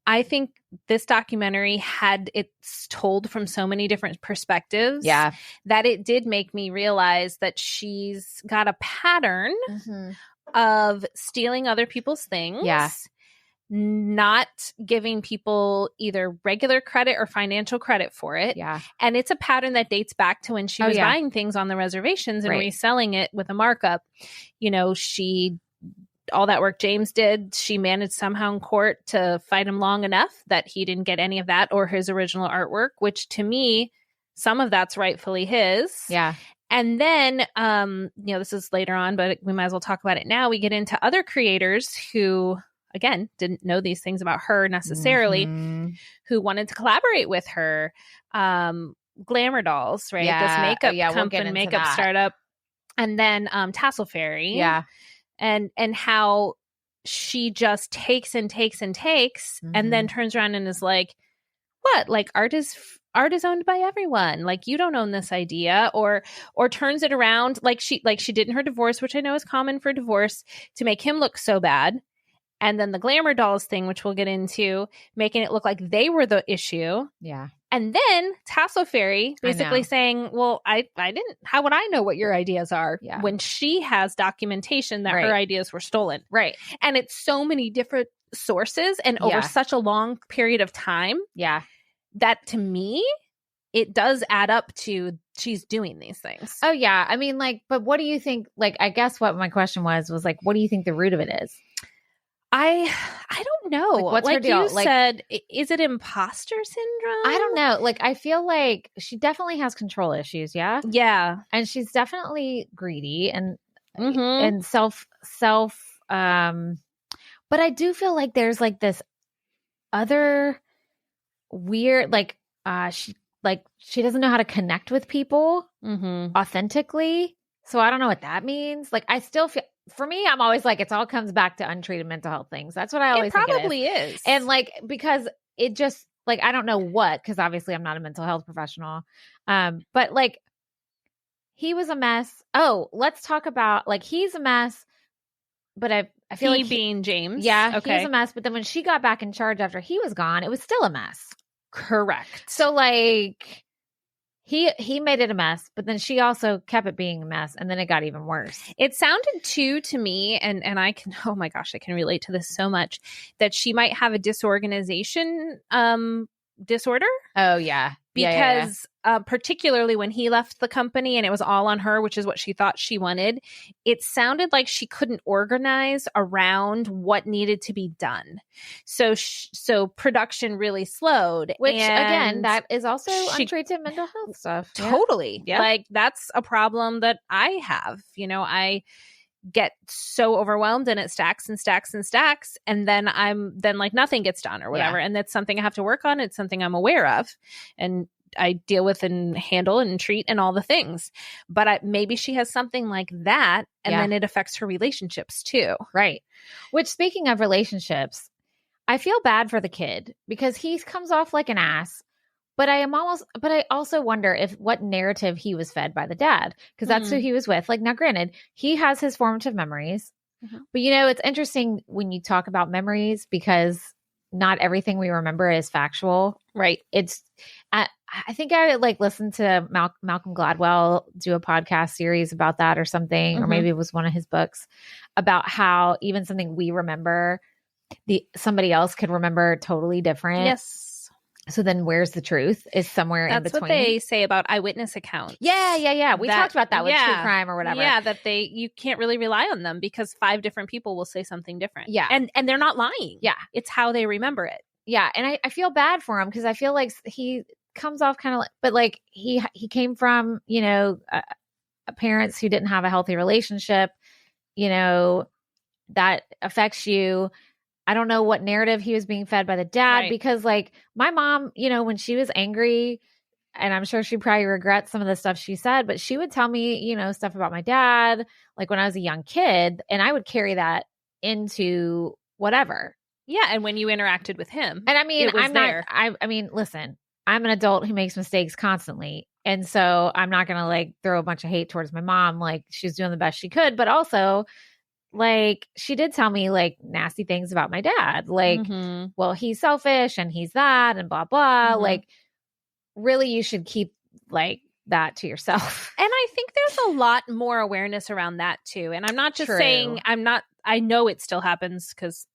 I think this documentary had it's told from so many different perspectives that it did make me realize that she's got a pattern of stealing other people's things. Yeah. Not giving people either regular credit or financial credit for it. Yeah. And it's a pattern that dates back to when she was buying things on the reservations and reselling it with a markup. You know, all that work James did, she managed somehow in court to fight him long enough that he didn't get any of that or his original artwork, which to me, some of that's rightfully his. Yeah. And then, this is later on, but we might as well talk about it now. We get into other creators who, again, didn't know these things about her necessarily, who wanted to collaborate with her. Glamour Dolls, right? Yeah. This makeup company, makeup startup. And then Tassel Fairy. Yeah. And how she just takes and takes and takes and then turns around and is like, what? Like art is owned by everyone. Like you don't own this idea, or turns it around like she did in her divorce, which I know is common for divorce, to make him look so bad. And then the Glamour Dolls thing, which we'll get into, making it look like they were the issue. Yeah. And then Tassel Fairy basically saying, well, I didn't, how would I know what your ideas are when she has documentation that her ideas were stolen? Right. And it's so many different sources and over such a long period of time. Yeah. That to me, it does add up to she's doing these things. Oh, yeah. I mean, like, but what do you think? Like, I guess what my question was like, what do you think the root of it is? I don't know. Like, what's her deal? You said, is it imposter syndrome? I don't know. Like, I feel like she definitely has control issues. Yeah. Yeah. And she's definitely greedy and self. But I do feel like there's like this other weird, like, she doesn't know how to connect with people authentically. So I don't know what that means. Like, I still feel, for me, I'm always like, it all comes back to untreated mental health things. That's what I always think it probably is. And like, because it just like, I don't know what, because obviously I'm not a mental health professional. But like, he was a mess. Oh, let's talk about like, he's a mess, but I feel like being James. Yeah. Okay. He's a mess. But then when she got back in charge after he was gone, it was still a mess. Correct. So like, He made it a mess, but then she also kept it being a mess, and then it got even worse. It sounded too to me, and I can, oh my gosh, I can relate to this so much, that she might have a disorganization disorder. Oh, yeah. Because particularly when he left the company and it was all on her, which is what she thought she wanted, it sounded like she couldn't organize around what needed to be done. So production really slowed. Which, again, that is also untreated mental health stuff. Totally. Yeah. Like, that's a problem that I have. You know, I get so overwhelmed and it stacks and stacks and stacks, and then like nothing gets done or whatever. And that's something I have to work on. It's something I'm aware of and I deal with and handle and treat and all the things. But maybe she has something like that, and then it affects her relationships too. Right. Which, speaking of relationships, I feel bad for the kid because he comes off like an ass, But I also wonder what narrative he was fed by the dad, because that's who he was with. Like, now granted, he has his formative memories, but it's interesting when you talk about memories, because not everything we remember is factual. Right. I think I listened to Malcolm Gladwell do a podcast series about that or something, or maybe it was one of his books, about how even something we remember, somebody else could remember totally different. Yes. So then where's the truth? Is somewhere in between. That's what they say about eyewitness accounts. Yeah. We talked about that with true crime or whatever. Yeah, that you can't really rely on them, because 5 different people will say something different. Yeah. And they're not lying. Yeah. It's how they remember it. Yeah. And I feel bad for him, because I feel like he comes off kind of but he came from, parents who didn't have a healthy relationship, that affects you. I don't know what narrative he was being fed by the dad, because my mom, when she was angry, and I'm sure she probably regrets some of the stuff she said, but she would tell me, stuff about my dad, like when I was a young kid, and I would carry that into whatever. Yeah. And when you interacted with him. And I mean, I mean, listen, I'm an adult who makes mistakes constantly. And so I'm not going to throw a bunch of hate towards my mom. She's doing the best she could, but also she did tell me nasty things about my dad. Well, he's selfish and he's that and blah, blah. Really, you should keep that to yourself. And I think there's a lot more awareness around that too. And I'm not just saying, I know it still happens, because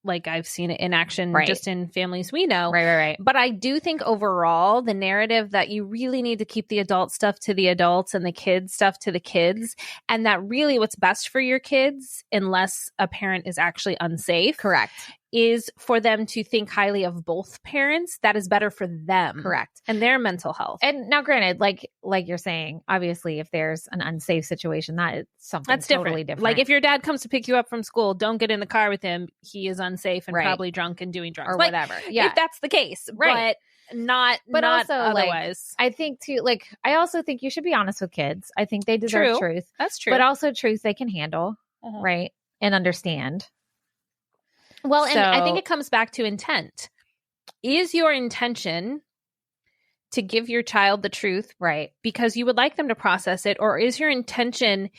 I've seen it in action just in families we know. Right. But I do think overall, the narrative that you really need to keep the adult stuff to the adults and the kids stuff to the kids, and that really what's best for your kids, unless a parent is actually unsafe. Correct. Is for them to think highly of both parents. That is better for them. Correct. And their mental health. And now granted, like you're saying, obviously if there's an unsafe situation, that is something that's totally different. If your dad comes to pick you up from school, don't get in the car with him. He is unsafe and probably drunk and doing drugs. Or whatever. Yeah. If that's the case. Right. But not also otherwise. I think too, I also think you should be honest with kids. I think they deserve truth. That's true. But also truth they can handle. Right. And understand. Well, and I think it comes back to intent. Is your intention to give your child the truth, because you would like them to process it, or is your intention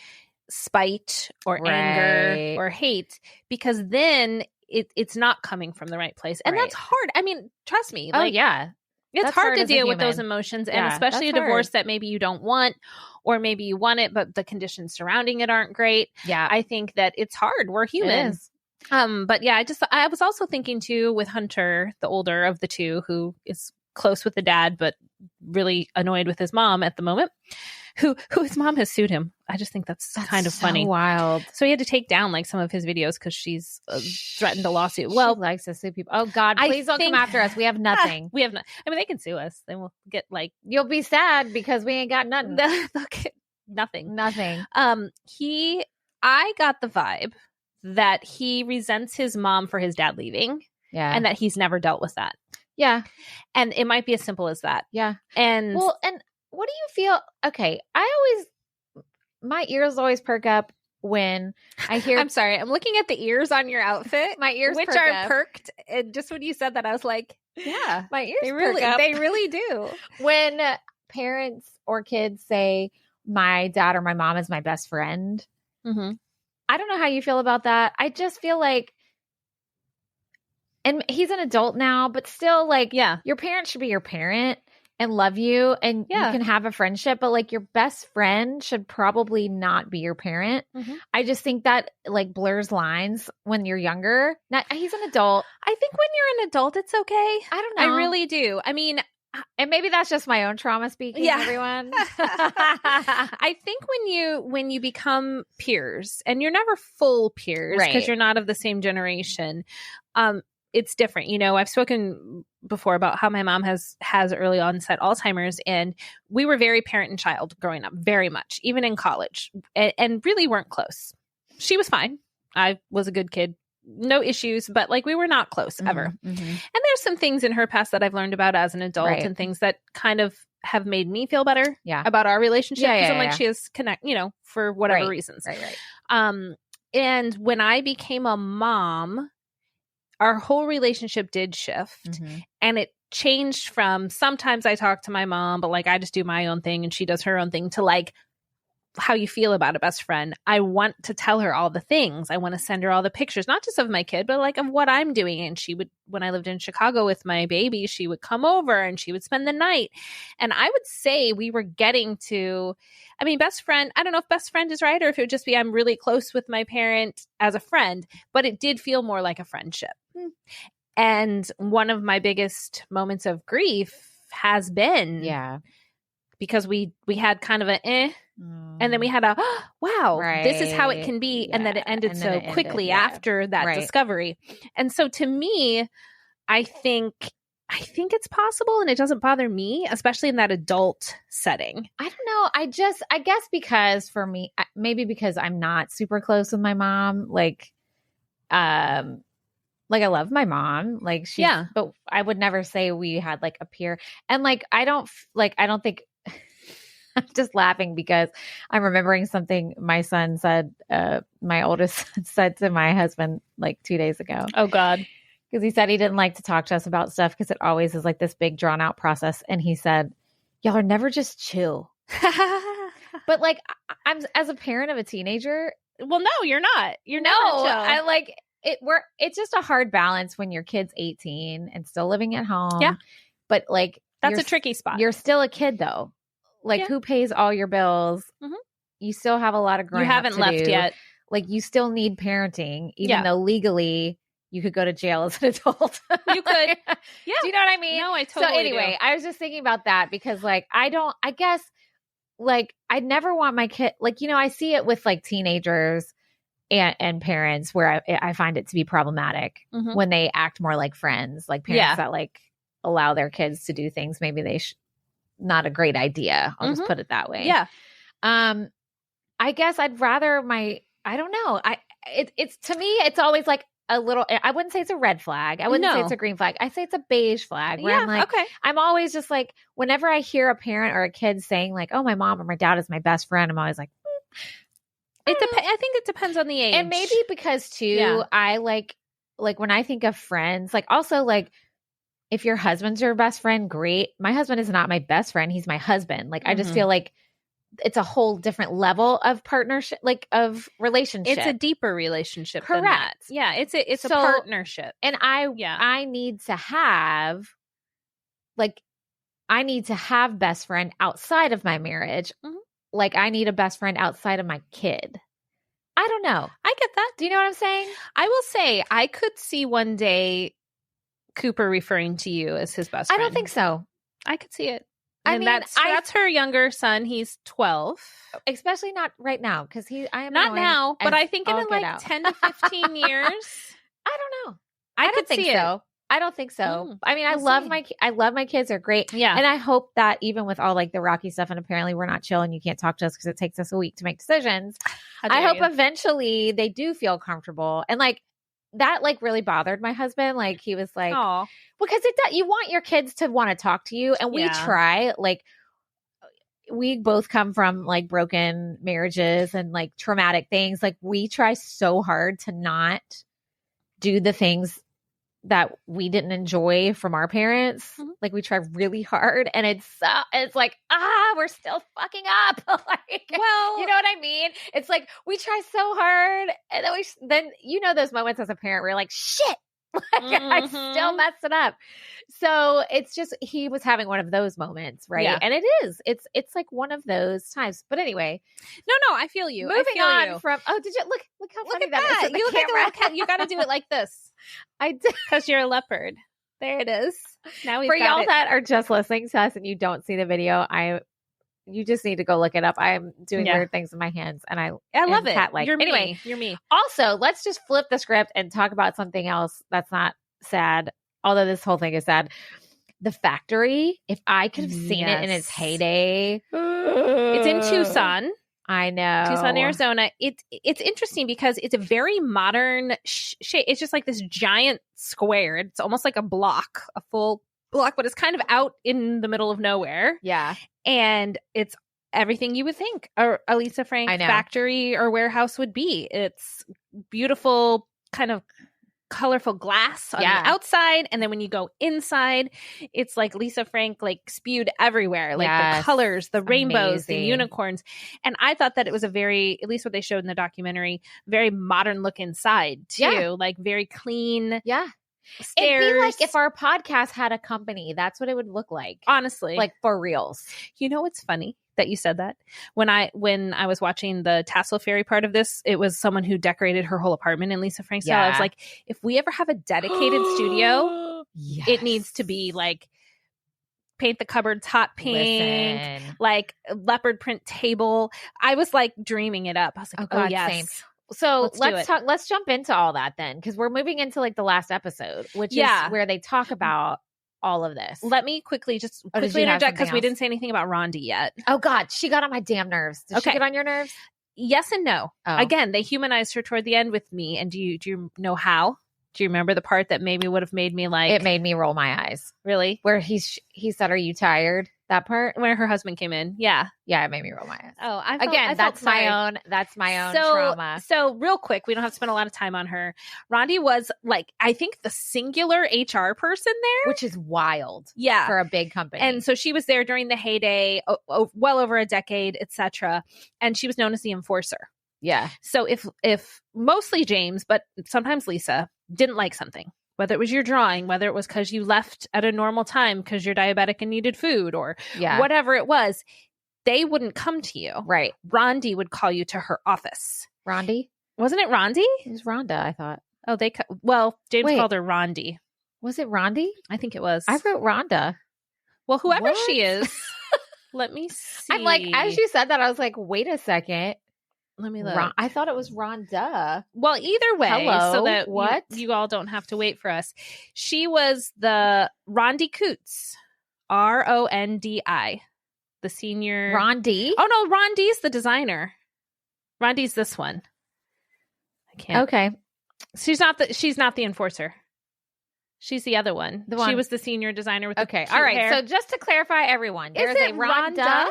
spite or anger or hate? Because then it's not coming from the right place. And that's hard. I mean, trust me. It's hard to deal with those emotions, and especially a divorce that maybe you don't want, or maybe you want it, but the conditions surrounding it aren't great. Yeah. I think that it's hard. We're human. It is. But yeah, I was also thinking too with Hunter, the older of the two, who is close with the dad, but really annoyed with his mom at the moment, who his mom has sued him. I just think that's kind of funny. Wild. So he had to take down some of his videos because she's threatened a lawsuit. Well, she likes to sue people. Oh God, please don't come after us. We have nothing. We have no. I mean, they can sue us. Then we'll get you'll be sad because we ain't got nothing. They'll get nothing. Nothing. I got the vibe that he resents his mom for his dad leaving. Yeah. And that he's never dealt with that. Yeah. And it might be as simple as that. Yeah. And what do you feel? Okay. My ears always perk up when I hear. I'm sorry. I'm looking at the ears on your outfit. My ears which are perked. And just when you said that, I was like, yeah, my ears they really do. When parents or kids say my dad or my mom is my best friend. Mm-hmm. I don't know how you feel about that. I just feel and he's an adult now, but still your parent should be your parent and love you, and you can have a friendship, but your best friend should probably not be your parent. Mm-hmm. I just think that blurs lines when you're younger. Now, he's an adult. I think when you're an adult, it's okay. I don't know. I really do. I mean, and maybe that's just my own trauma speaking, everyone. I think when you become peers, and you're never full peers because you're not of the same generation, it's different. I've spoken before about how my mom has early onset Alzheimer's, and we were very parent and child growing up, very much, even in college, and really weren't close. She was fine. I was a good kid. No issues, but we were not close ever. Mm-hmm. And there's some things in her past that I've learned about as an adult, and things that kind of have made me feel better about our relationship. Because I'm she has for whatever reasons. Right. And when I became a mom, our whole relationship did shift, and it changed from sometimes I talk to my mom, but like I just do my own thing and she does her own thing, to like how you feel about a best friend. I want to tell her all the things. I want to send her all the pictures, not just of my kid, but like of what I'm doing. And she would, when I lived in Chicago with my baby, she would come over and she would spend the night. And I would say we were getting to, I mean, best friend, I don't know if best friend is right or if it would just be I'm really close with my parent as a friend, but it did feel more like a friendship. And one of my biggest moments of grief has been because we had kind of a and then we had a wow, this is how it can be, and then it ended so quickly after that discovery. And so to me, I think it's possible, and it doesn't bother me, especially in that adult setting. I don't know. I guess because for me, maybe because I'm not super close with my mom, like I love my mom, like but I would never say we had like a peer, and like I don't think. I'm just laughing because I'm remembering something my son said, my oldest son said to my husband like 2 days ago. Oh God. Because he said he didn't like to talk to us about stuff because it always is like this big drawn out process. And he said, y'all are never just chill. But like I'm as a parent of a teenager. Well, no, you're not. You're no, not chill. I like it. It's just a hard balance when your kid's 18 and still living at home. Yeah. But like that's a tricky spot. You're still a kid though. Like who pays all your bills? Mm-hmm. You still have a lot of growing up to do. You haven't left yet. Like you still need parenting, even though legally you could go to jail as an adult. You could. Yeah. Do you know what I mean? No, I totally So anyway, I was just thinking about that because like, I guess like I never want my kid, like, you know, I see it with like teenagers and parents where I find it to be problematic when they act more like friends, like parents that like allow their kids to do things maybe they not a great idea. I'll just put it that way. Yeah. I guess I'd rather I don't know. It's to me, it's always like a little, I wouldn't say it's a red flag. I wouldn't say it's a green flag. I say it's a beige flag where I'm like, I'm always just like, whenever I hear a parent or a kid saying like, oh, my mom or my dad is my best friend, I'm always like, I think it depends on the age. And maybe because too, I like when I think of friends, like also like, if your husband's your best friend, great. My husband is not my best friend. He's my husband. Like, I just feel like it's a whole different level of partnership, like of relationship. It's a deeper relationship. Correct. Than that. Yeah. It's a partnership. And I need to have best friend outside of my marriage. Mm-hmm. Like I need a best friend outside of my kid. I don't know. I get that. Do you know what I'm saying? I will say I could see one day Cooper referring to you as his best friend. I don't think so. I could see it. I mean, that's her younger son. He's 12. Especially not right now because I am not now, but I think in like 10 to 15 years. I don't know. I could see it. So. I don't think so. I mean, I love my kids. They're great. Yeah. And I hope that even with all like the rocky stuff and apparently we're not chill and you can't talk to us because it takes us a week to make decisions. I hope eventually they do feel comfortable. And like, that like really bothered my husband. Like he was like, aww. Because you want your kids to want to talk to you. And we try, like we both come from like broken marriages and like traumatic things. Like we try so hard to not do the things that we didn't enjoy from our parents. Mm-hmm. Like we try really hard and it's like, we're still fucking up. Like, well, you know what I mean? It's like, we try so hard and then you know, those moments as a parent where you're like, shit, like I still messed it up. So it's just, he was having one of those moments. Right. Yeah. And it's like one of those times, but anyway. No, I feel you. Moving on from, did you look how funny that is. You look at the little cat. You got to do it like this. I did. Because you're a leopard. There it is. Now for y'all that are just listening to us and you don't see the video, you just need to go look it up. I'm doing weird things in my hands and I love it. Cat-like. You're anyway, you're me. Also, let's just flip the script and talk about something else that's not sad. Although this whole thing is sad. The Factory. If I could have seen it in its heyday. It's in Tucson. I know. Tucson, Arizona. It's interesting because it's a very modern shape. It's just like this giant square. It's almost like a full block, but it's kind of out in the middle of nowhere. Yeah. And it's everything you would think a Lisa Frank factory or warehouse would be. It's beautiful, kind of colorful glass on the outside, and then when you go inside, it's like Lisa Frank like spewed everywhere, like the colors, the rainbows, the unicorns. And I thought that it was a very, at least what they showed in the documentary, very modern look inside too, like very clean. Yeah. Stairs. It'd be like if our podcast had a company, that's what it would look like. Honestly. Like for reals. You know what's funny that you said that? When I was watching the Tassel Fairy part of this, it was someone who decorated her whole apartment in Lisa Frank style. I was like, if we ever have a dedicated studio, it needs to be like paint the cupboards hot pink, like a leopard print table. I was like dreaming it up. I was like, oh yes. Same. So let's jump into all that then, because we're moving into like the last episode, which is where they talk about all of this. Let me quickly interject, because we didn't say anything about Rondi yet. Oh God, she got on my damn nerves. Did she get on your nerves? Yes and no. Oh. Again, they humanized her toward the end with me. And do you know how? Do you remember the part that maybe would have made me like? It made me roll my eyes. Really? Where he said, "Are you tired?" That part where her husband came in. Yeah, it made me roll my eyes. Oh, that's my own trauma. So real quick, we don't have to spend a lot of time on her. Rondi was like, I think the singular HR person there, which is wild. Yeah, for a big company. And so she was there during the heyday, well over a decade, etc. And she was known as the enforcer. Yeah. So if mostly James, but sometimes Lisa didn't like something, whether it was your drawing, whether it was because you left at a normal time because you're diabetic and needed food, or whatever it was, they wouldn't come to you. Right. Rondi would call you to her office. Rondi? Wasn't it Rondi? It was Rhonda, I thought. Oh, James called her Rondi. Was it Rondi? I think it was. I wrote Rhonda. Well, whoever she is. Let me see. I'm like, as you said that, I was like, wait a second. Let me look. I thought it was Rhonda. Well, either way, hello? So that you all don't have to wait for us. She was the Rondi Coots, Rondi, the senior. Rondi? Oh no, Rondi's the designer. Rondi's this one. I can't. Okay, she's not the enforcer. She's the other one. She was the senior designer with the cute all right. hair. So just to clarify, everyone, there's a Rhonda.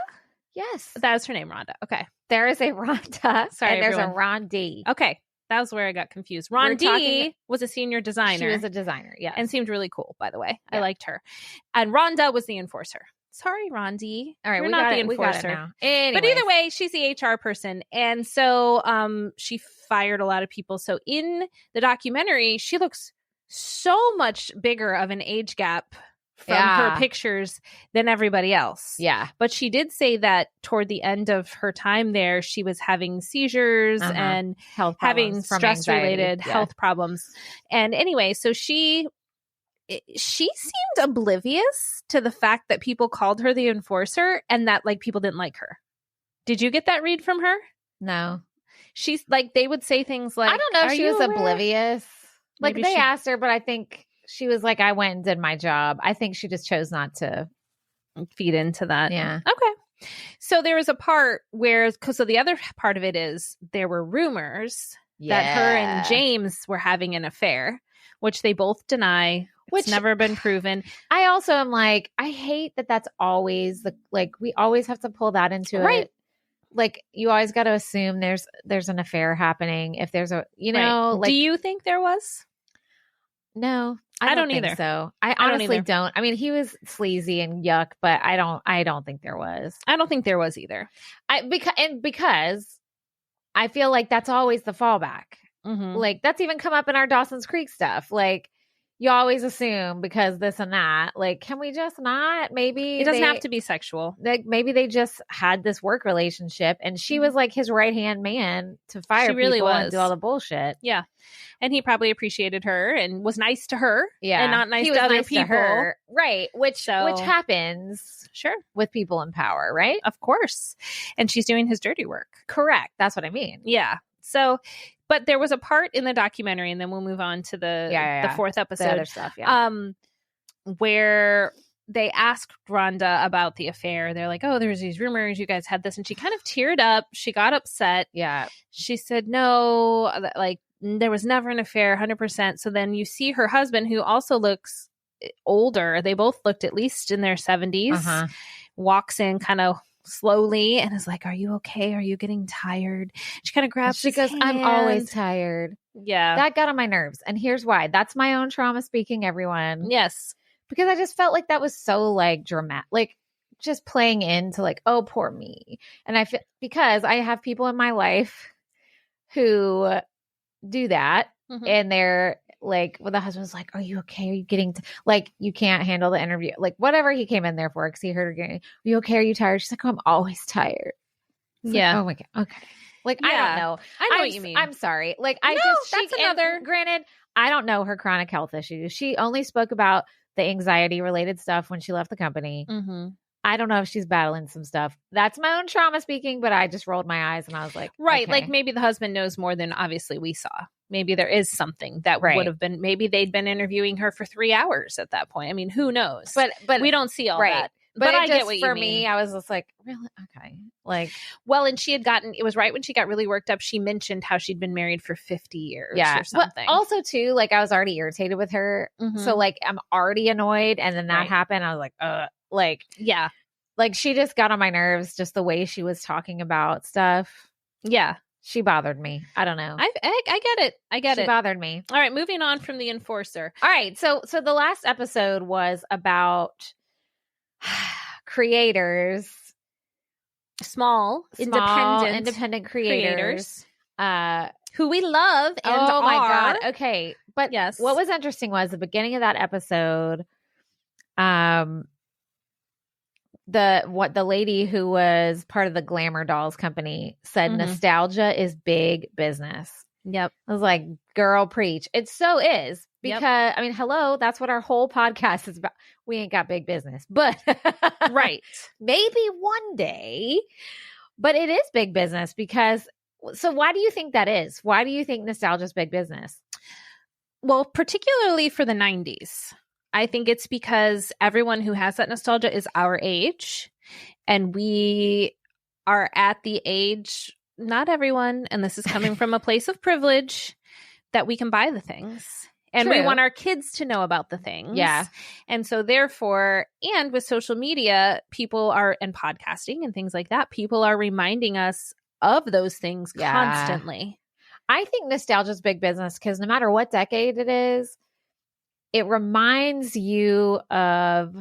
Yes, that was her name, Rhonda. Okay. There is a Rhonda. Sorry, and there's everyone. a Rondi. Okay. That was where I got confused. Rondi was a senior designer. She was a designer, yeah. And seemed really cool, by the way. Yeah. I liked her. And Rhonda was the enforcer. Sorry, Rondi. All right, we're not the enforcer. Now. Anyways. But either way, she's the HR person. And so she fired a lot of people. So in the documentary, she looks so much bigger of an age gap from her pictures than everybody else. Yeah. But she did say that toward the end of her time there, she was having seizures and having stress-related health problems. And anyway, so she seemed oblivious to the fact that people called her the enforcer and that like people didn't like her. Did you get that read from her? No. She's like, they would say things like, I don't know if she was oblivious. Like they asked her, but I think she was like, I went and did my job. I think she just chose not to feed into that. Yeah. Okay. So there was a part where, so the other part of it is there were rumors that her and James were having an affair, which they both deny. It's never been proven. I also am like, I hate that that's always we always have to pull that into it. Like you always got to assume there's an affair happening. If there's a, like, do you think there was? No, I don't either. Think so I honestly don't. I mean, he was sleazy and yuck, but I don't think there was. I don't think there was either. Because I feel like that's always the fallback. Mm-hmm. Like that's even come up in our Dawson's Creek stuff. Like you always assume because this and that. Like, can we just not? Maybe it doesn't have to be sexual. Like maybe they just had this work relationship, and she was like his right hand man to fire people and do all the bullshit. Yeah, and he probably appreciated her and was nice to her. Yeah, and not nice to other people. Right? Which happens. Sure, with people in power, right? Of course, and she's doing his dirty work. Correct. That's what I mean. Yeah. So. But there was a part in the documentary, and then we'll move on to the fourth episode. The other stuff, where they asked Rhonda about the affair. They're like, oh, there's these rumors. You guys had this. And she kind of teared up. She got upset. Yeah. She said, no, like there was never an affair, 100%. So then you see her husband, who also looks older. They both looked at least in their 70s, walks in kind of slowly and is like, are you okay? Are you getting tired? She kind of grabs She his goes, I'm hand. always tired. Yeah. That got on my nerves. And here's why. That's my own trauma speaking, everyone. Yes. Because I just felt like that was so like dramatic, like just playing into like, oh, poor me. And I feel because I have people in my life who do that and they're like, well, the husband's like, are you okay? Are you getting like, you can't handle the interview, like whatever he came in there for. Cause he heard her getting, are you okay? Are you tired? She's like, oh, I'm always tired. It's yeah. like, oh my God. Okay. Like, Yeah. I don't know. I know what you mean. I'm sorry. Like, that's another. Granted, I don't know her chronic health issues. She only spoke about the anxiety related stuff when she left the company. Mm-hmm. I don't know if she's battling some stuff. That's my own trauma speaking, but I just rolled my eyes and I was like, right. okay. Like maybe the husband knows more than obviously we saw. Maybe there is something that would have been, maybe they'd been interviewing her for 3 hours at that point. I mean, who knows? But we don't see all that. But I get what you mean. For me, I was just like, really? Okay. Like, well, and she had gotten, it was right when she got really worked up. She mentioned how she'd been married for 50 years or something. Well, also too, like I was already irritated with her. So like, I'm already annoyed. And then that happened. I was like, yeah. Like she just got on my nerves, just the way she was talking about stuff. Yeah. She bothered me. I don't know. I get it. I get it. She bothered me. All right. Moving on from the enforcer. All right. So the last episode was about creators, small independent creators who we love and oh my are. God. Okay. But yes, what was interesting was the beginning of that episode, the lady who was part of the Glamour Dolls company said nostalgia is big business. Yep. I was like, girl, preach. It so is. Because, I mean, hello, that's what our whole podcast is about. We ain't got big business, but right. Maybe one day, but it is big business because, so why do you think that is? Why do you think nostalgia is big business? Well, particularly for the 90s. I think it's because everyone who has that nostalgia is our age, and we are at the age, not everyone, and this is coming from a place of privilege, that we can buy the things. And we want our kids to know about the things. Yeah. And so therefore, and with social media, people are, and podcasting and things like that, people are reminding us of those things constantly. I think nostalgia is big business because no matter what decade it is, it reminds you of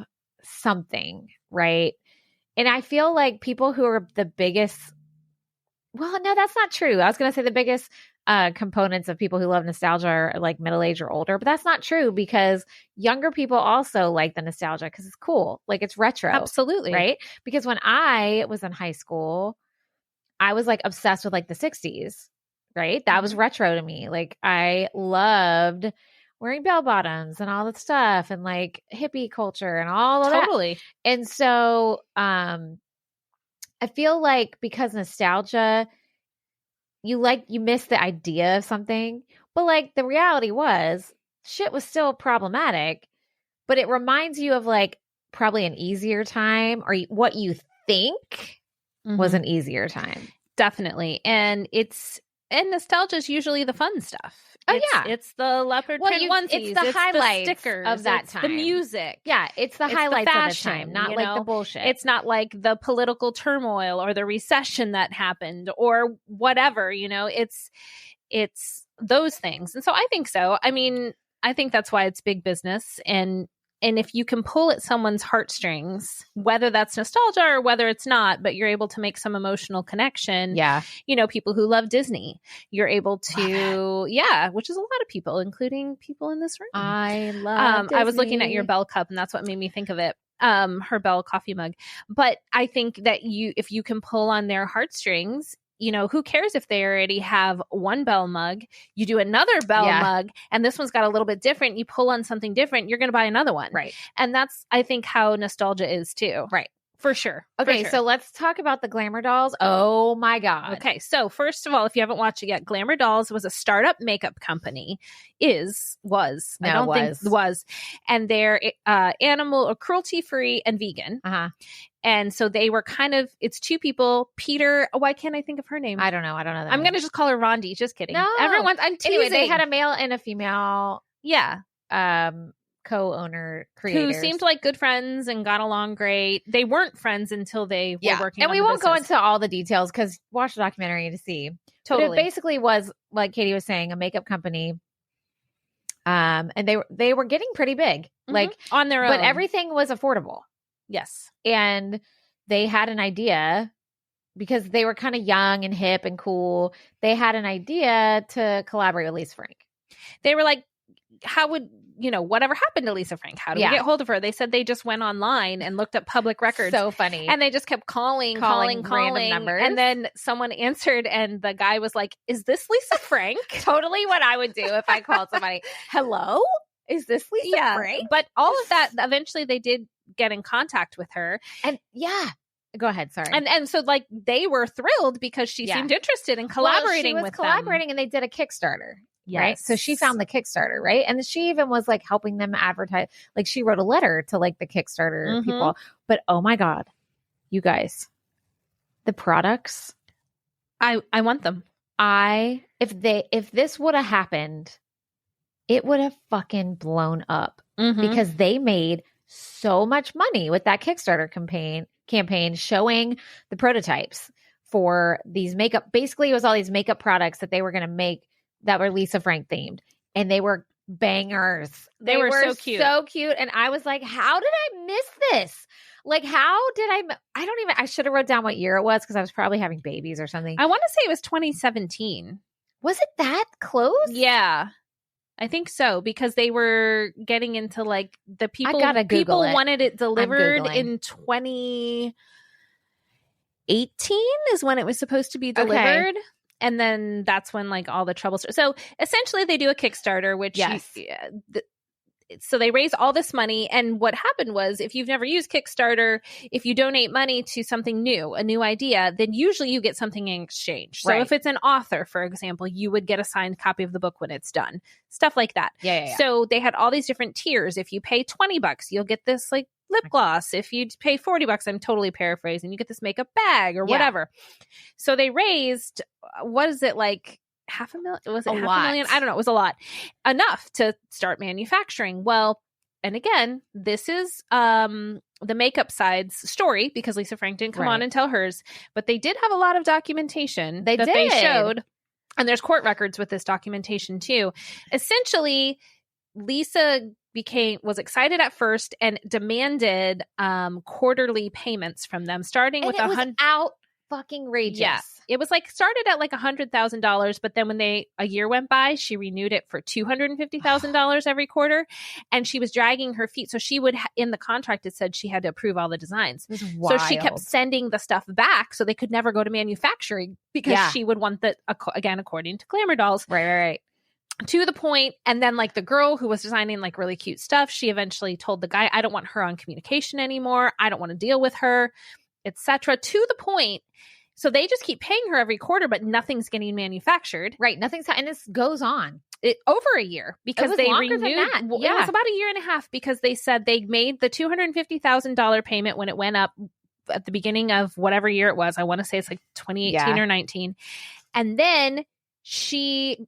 something, right? And I feel like people who are the biggest, well, no, that's not true. I was going to say the biggest components of people who love nostalgia are like middle-aged or older, but that's not true because younger people also like the nostalgia because it's cool. Like it's retro. Absolutely. Right? Because when I was in high school, I was like obsessed with like the 60s, right? That was retro to me. Like I loved wearing bell bottoms and all that stuff and like hippie culture and all of that. Totally. And so I feel like because nostalgia, you miss the idea of something, but like the reality was shit was still problematic, but it reminds you of like probably an easier time or what you think was an easier time. Definitely. And nostalgia is usually the fun stuff. It's the leopard print onesies. It's the highlights the stickers of that time. The music. Yeah, it's the highlights the of fashion, the time, not like the bullshit. It's not like the political turmoil or the recession that happened or whatever, it's those things. And so I think so. I mean, I think that's why it's big business. And if you can pull at someone's heartstrings, whether that's nostalgia or whether it's not, but you're able to make some emotional connection. Yeah. People who love Disney, you're able to, which is a lot of people, including people in this room. I love Disney. I was looking at your Belle cup and that's what made me think of it. Her Belle coffee mug. But I think that if you can pull on their heartstrings, who cares if they already have one Belle mug, you do another Belle mug, and this one's got a little bit different. You pull on something different, you're going to buy another one. Right. And that's, I think, how nostalgia is too. Right. For sure. Okay, so let's talk about the Glamour Dolls. Oh my God. Okay, so first of all, if you haven't watched it yet, Glamour Dolls was a startup makeup company. Was. And they're animal or cruelty-free and vegan. And so they were it's two people. Peter, why can't I think of her name? I don't know. I'm going to just call her Rondi. Just kidding. No. I'm teasing. Anyway, they had a male and a female. Yeah. co-owner creators who seemed like good friends and got along great. They weren't friends until they were working and on we the won't go business. into all the details because watch the documentary to see. Totally. But it basically was, like Katie was saying, a makeup company. And they were getting pretty big, like on their own. But everything was affordable. Yes. And they had an idea because they were kind of young and hip and cool. They had an idea to collaborate with Lisa Frank. They were like, how would, whatever happened to Lisa Frank? How do we get hold of her? They said they just went online and looked up public records. So funny. And they just kept calling random numbers. And then someone answered and the guy was like, is this Lisa Frank? Totally what I would do if I called somebody. Hello? Is this Lisa Frank? But all of that, eventually they did get in contact with her. And go ahead. Sorry. And so like they were thrilled because she seemed interested in collaborating with them. And they did a Kickstarter. Yes. Right. So she found the Kickstarter, right? And she even was like helping them advertise. Like she wrote a letter to like the Kickstarter people. But oh my God, you guys, the products. I want them. If this would have happened, it would have fucking blown up because they made so much money with that Kickstarter campaign showing the prototypes for these makeup. Basically, it was all these makeup products that they were going to make that were Lisa Frank themed, and they were bangers. They were so cute. So cute. And I was like, how did I miss this? Like, how did I should have wrote down what year it was because I was probably having babies or something. I want to say it was 2017. Was it that close? Yeah. I think so, because they were getting into like the people wanted it delivered in 2018 is when it was supposed to be delivered. Okay. And then that's when like all the trouble started. So essentially they do a Kickstarter, which so they raise all this money. And what happened was, if you've never used Kickstarter, if you donate money to something new, a new idea, then usually you get something in exchange. So if it's an author, for example, you would get a signed copy of the book when it's done. Stuff like that. Yeah. So they had all these different tiers. If you pay $20, you'll get this like lip gloss. If you pay $40, I'm totally paraphrasing, you get this makeup bag or whatever. So they raised, what is it, like $500,000? Was it $500,000? I don't know. It was a lot. Enough to start manufacturing. Well, and again, this is the makeup side's story because Lisa Frank didn't come on and tell hers, but they did have a lot of documentation they showed. And there's court records with this documentation too. Essentially, Lisa was excited at first and demanded quarterly payments from them, starting with $100,000. Out fucking outrageous. Yeah. It was like started at like $100,000, but then when a year went by, she renewed it for $250,000 every quarter, and she was dragging her feet. So she would, in the contract, it said she had to approve all the designs. So she kept sending the stuff back, so they could never go to manufacturing because she would want that, again, according to Glamour Dolls. Right. To the point, and then like the girl who was designing like really cute stuff, she eventually told the guy, I don't want her on communication anymore. I don't want to deal with her, etc. To the point. So they just keep paying her every quarter, but nothing's getting manufactured. Right. And this goes on. Over a year because they renewed. It was about a year and a half because they said they made the $250,000 payment when it went up at the beginning of whatever year it was. I want to say it's like 2018 or 19. And then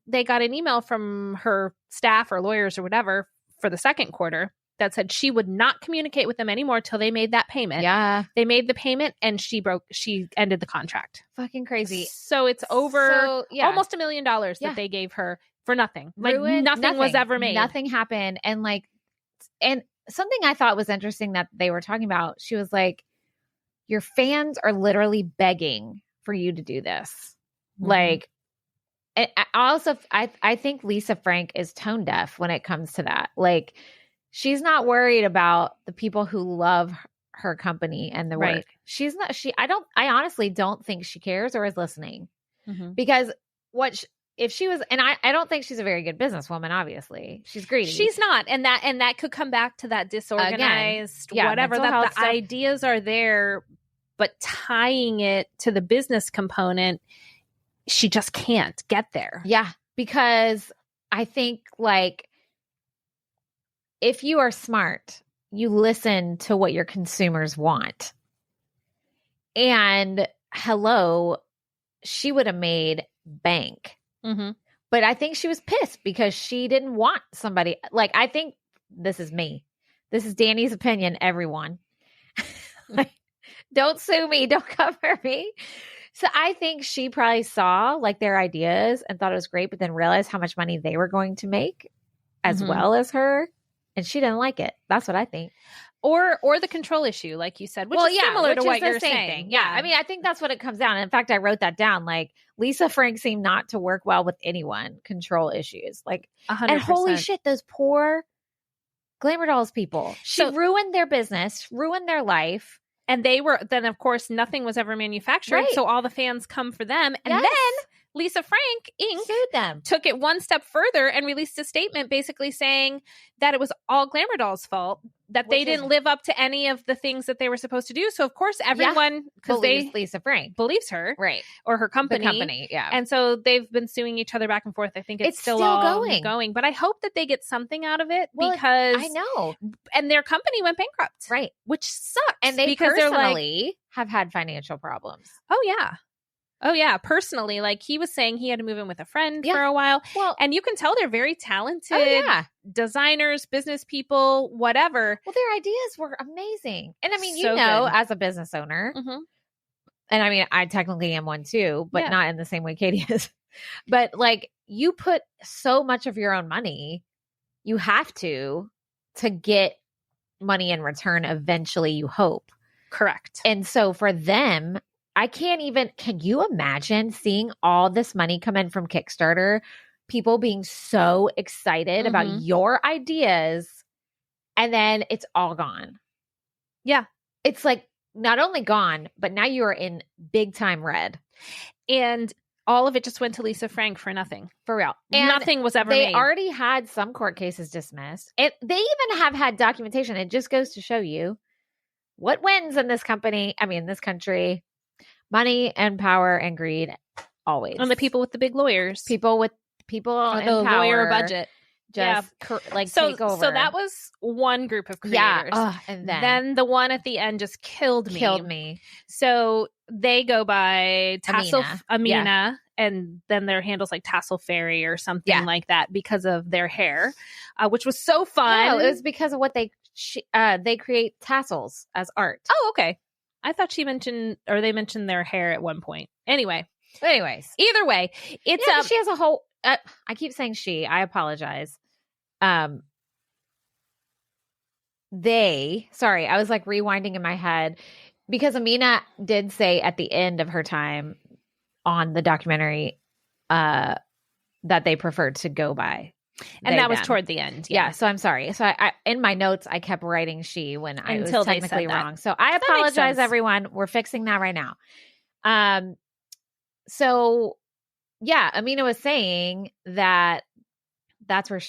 they got an email from her staff or lawyers or whatever for the second quarter that said she would not communicate with them anymore till they made that payment. Yeah. They made the payment and she ended the contract. Fucking crazy. So it's over almost $1 million that they gave her for nothing. Like nothing was ever made. Nothing happened. And something I thought was interesting that they were talking about, she was like, your fans are literally begging for you to do this. Mm-hmm. Like, I think Lisa Frank is tone deaf when it comes to that. Like, she's not worried about the people who love her company and the work. She's not, I honestly don't think she cares or is listening because if she was, and I don't think she's a very good businesswoman, obviously. She's greedy. She's not. And that could come back to that disorganized, whatever, that the ideas are there, but tying it to the business component, she just can't get there. Yeah. Because I think like, if you are smart, you listen to what your consumers want. And she would have made bank. Mm-hmm. But I think she was pissed because she didn't want somebody. Like, I think this is me. This is Danny's opinion, everyone. Like, don't sue me. Don't cover me. So I think she probably saw like their ideas and thought it was great, but then realized how much money they were going to make as well as her. And she didn't like it. That's what I think. Or the control issue, like you said, which is similar to what you're saying. Yeah. I mean, I think that's what it comes down. In fact, I wrote that down. Like, Lisa Frank seemed not to work well with anyone. Control issues. Like, 100%. and holy shit, those poor Glamour Dolls people. She ruined their business, ruined their life. And then of course, nothing was ever manufactured. Right. So all the fans come for them. And then Lisa Frank Inc. sued them, took it one step further and released a statement basically saying that it was all Glamour Dolls' fault, that they didn't live up to any of the things that they were supposed to do. So of course everyone, because Lisa Frank believes her, right, or her company, the company, yeah. And so they've been suing each other back and forth. I think it's still going, but I hope that they get something out of it, because I know, and their company went bankrupt, right, which sucks, and they personally have had financial problems. Oh yeah, personally, like he was saying, he had to move in with a friend for a while. Well, and you can tell they're very talented designers, business people, whatever. Well, their ideas were amazing. And I mean, so good. As a business owner, and I mean, I technically am one too, but not in the same way Katie is. But like, you put so much of your own money, you have to get money in return eventually, you hope. Correct. And so for them, can you imagine seeing all this money come in from Kickstarter, people being so excited about your ideas, and then it's all gone? Yeah. It's like not only gone, but now you are in big time red. And all of it just went to Lisa Frank for nothing. For real. And nothing was ever made. They already had some court cases dismissed. They even have had documentation. It just goes to show you what wins in this company. I mean, in this country. Money and power and greed, always. And the people with the big lawyers. People and the power. Lawyer budget. Just take over. So that was one group of creators. Yeah. And then the one at the end just killed me. So they go by Amina, and then their handle's like Tassel Fairy or something like that because of their hair, which was so fun. No, it was because of what they create tassels as art. Oh, okay. I thought they mentioned their hair at one point. Anyways, either way, it's she has a whole. I keep saying she. I apologize. I was like rewinding in my head because Amina did say at the end of her time on the documentary that they preferred to go by. And that was toward the end. Yeah. So I'm sorry. So I in my notes, I kept writing she when I was technically wrong. So I apologize, everyone. We're fixing that right now. So yeah, Amina was saying that that's where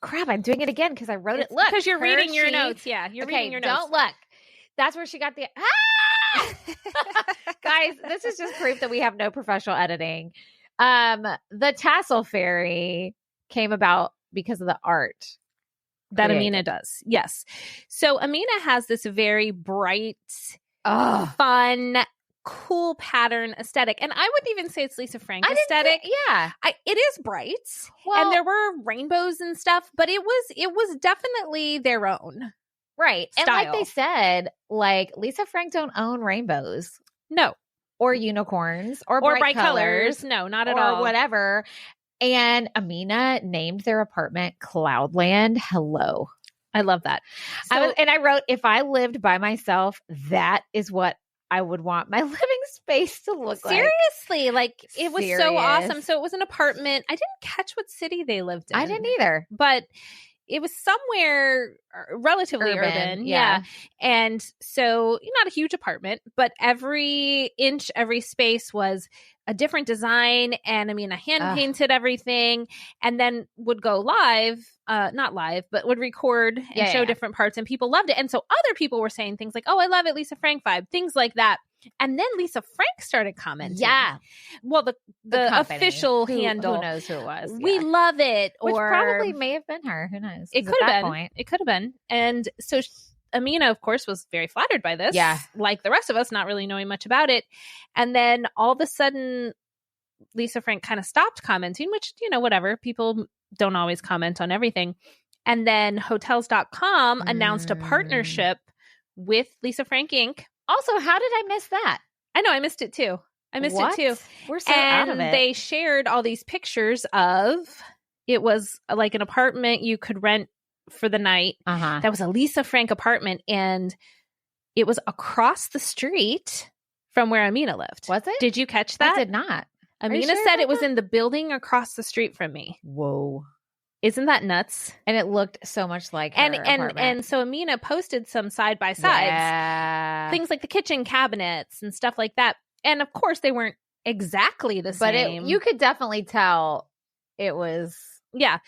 crap, I'm doing it again because I wrote it. Look, because you're reading your notes. Yeah. You're reading your notes. Don't look. That's where she got the, guys, this is just proof that we have no professional editing. The Tassel Fairy came about because of the art that Amina does. Yes. So Amina has this very bright, fun, cool pattern aesthetic. And I wouldn't even say it's Lisa Frank aesthetic. It is bright. Well, and there were rainbows and stuff, but it was definitely their own. Right. Style. And like they said, like Lisa Frank don't own rainbows. No. Or unicorns or bright colors. No, not at all. Or whatever. And Amina named their apartment Cloudland. Hello. I love that. I wrote, if I lived by myself, that is what I would want my living space to look like. Seriously. Like, it was so awesome. So it was an apartment. I didn't catch what city they lived in. I didn't either. But it was somewhere relatively urban. Yeah. And so not a huge apartment, but every inch, every space was a different design. And Amina hand painted everything and then would go live, not live, but would record and show different parts, and people loved it. And so other people were saying things like, oh, I love it, Lisa Frank vibe, things like that. And then Lisa Frank started commenting. Yeah. Well, the official handle. Who knows who it was? We love it. Which probably may have been her. Who knows? It could have been. It could have been. And so Amina, of course, was very flattered by this. Yeah. Like the rest of us, not really knowing much about it. And then all of a sudden, Lisa Frank kind of stopped commenting, which, whatever. People don't always comment on everything. And then Hotels.com announced a partnership with Lisa Frank Inc. Also, how did I miss that? I know, I missed it too. It too. We're so out of it. And they shared all these pictures of, it was like an apartment you could rent for the night. That was a Lisa Frank apartment, and it was across the street from where Amina lived. Was it? Did you catch that? I did not. Amina said it was in the building across the street from me. Whoa. Isn't that nuts? And it looked so much like her apartment. And so Amina posted some side-by-sides. Things like the kitchen cabinets and stuff like that. And of course, they weren't exactly the same. But you could definitely tell it was... Yeah.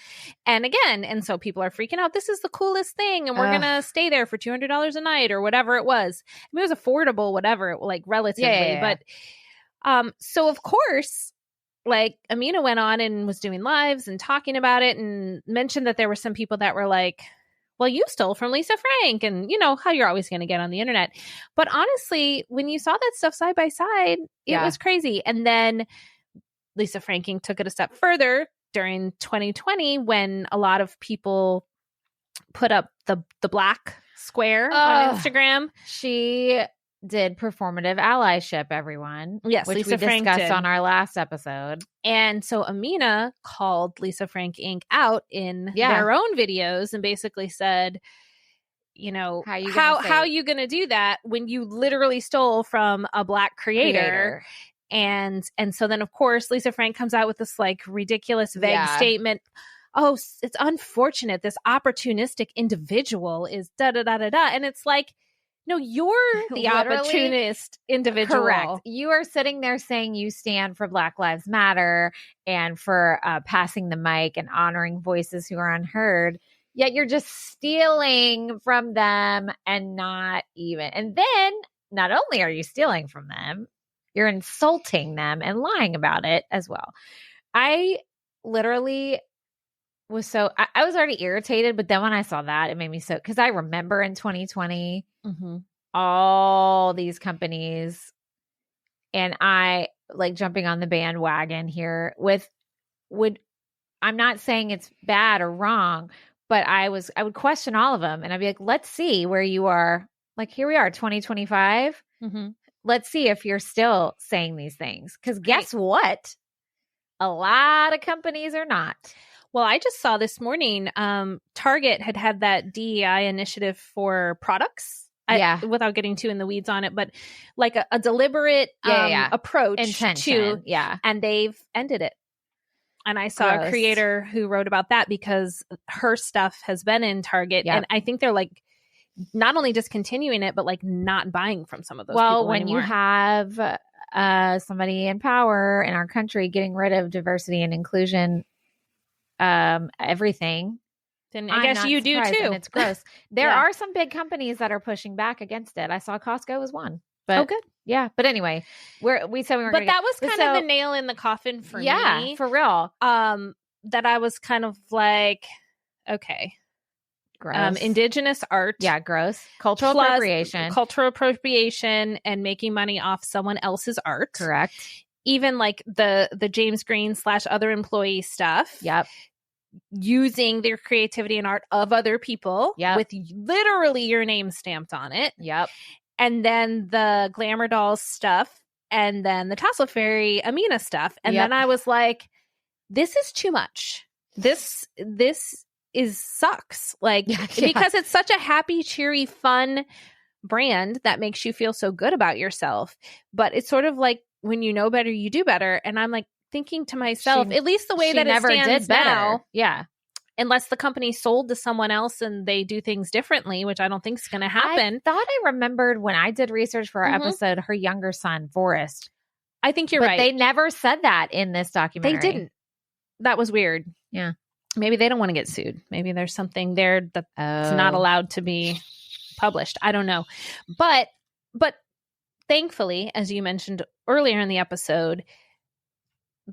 And so people are freaking out. This is the coolest thing. And we're going to stay there for $200 a night or whatever it was. I mean, it was affordable, whatever, like relatively. Yeah. But so of course, like Amina went on and was doing lives and talking about it and mentioned that there were some people that were like, well, you stole from Lisa Frank, and you know how you're always going to get on the internet. But honestly, when you saw that stuff side by side, it was crazy. And then Lisa Frank Inc. took it a step further during 2020 when a lot of people put up the black square on Instagram. She did performative allyship, everyone. Yes, which Lisa we Frank discussed did on our last episode. And so Amina called Lisa Frank Inc. out in their own videos and basically said, you know, how you going to do that when you literally stole from a black creator. And so then, of course, Lisa Frank comes out with this like ridiculous, vague statement. Oh, it's unfortunate. This opportunistic individual is da-da-da-da-da. And it's like, no, you're the opportunist individual. Correct. You are sitting there saying you stand for Black Lives Matter and for passing the mic and honoring voices who are unheard. Yet you're just stealing from them and not even. And then not only are you stealing from them, you're insulting them and lying about it as well. I literally was I was already irritated, but then when I saw that, it made me so, because I remember in 2020, all these companies, and I like jumping on the bandwagon here I'm not saying it's bad or wrong, but I would question all of them, and I'd be like, let's see where you are. Like, here we are, 2025. Let's see if you're still saying these things. Because guess what? A lot of companies are not. Well, I just saw this morning, Target had that DEI initiative for products. Without getting too in the weeds on it, but like a deliberate approach intention. And they've ended it. And I saw a creator who wrote about that because her stuff has been in Target. And I think they're like, not only discontinuing it, but like not buying from some of those people when anymore. You have somebody in power in our country getting rid of diversity and inclusion, everything, then I guess you do too. And it's gross. There are some big companies that are pushing back against it. I saw Costco was one. But, good. Yeah. But anyway, we said we were. But that was kind of the nail in the coffin for me. Yeah, for real. That I was kind of like, okay. Gross. Indigenous art. Yeah, gross. Cultural appropriation and making money off someone else's art. Correct. Even like the James Green / other employee stuff. Yep. Using their creativity and art of other people. Yep. With literally your name stamped on it. Yep. And then the Glamour Dolls stuff. And then the Tassel Fairy Amina stuff. And then I was like, this is too much. This sucks. Like, because it's such a happy, cheery, fun brand that makes you feel so good about yourself. But it's sort of like when you know better, you do better. And I'm like thinking to myself, at least the way that it stands now. Yeah. Unless the company sold to someone else and they do things differently, which I don't think is going to happen. I thought I remembered when I did research for our episode, her younger son, Forrest. I think you're right. But they never said that in this documentary. They didn't. That was weird. Yeah. Maybe they don't want to get sued. Maybe there's something there that's not allowed to be published. I don't know. But thankfully, as you mentioned earlier in the episode,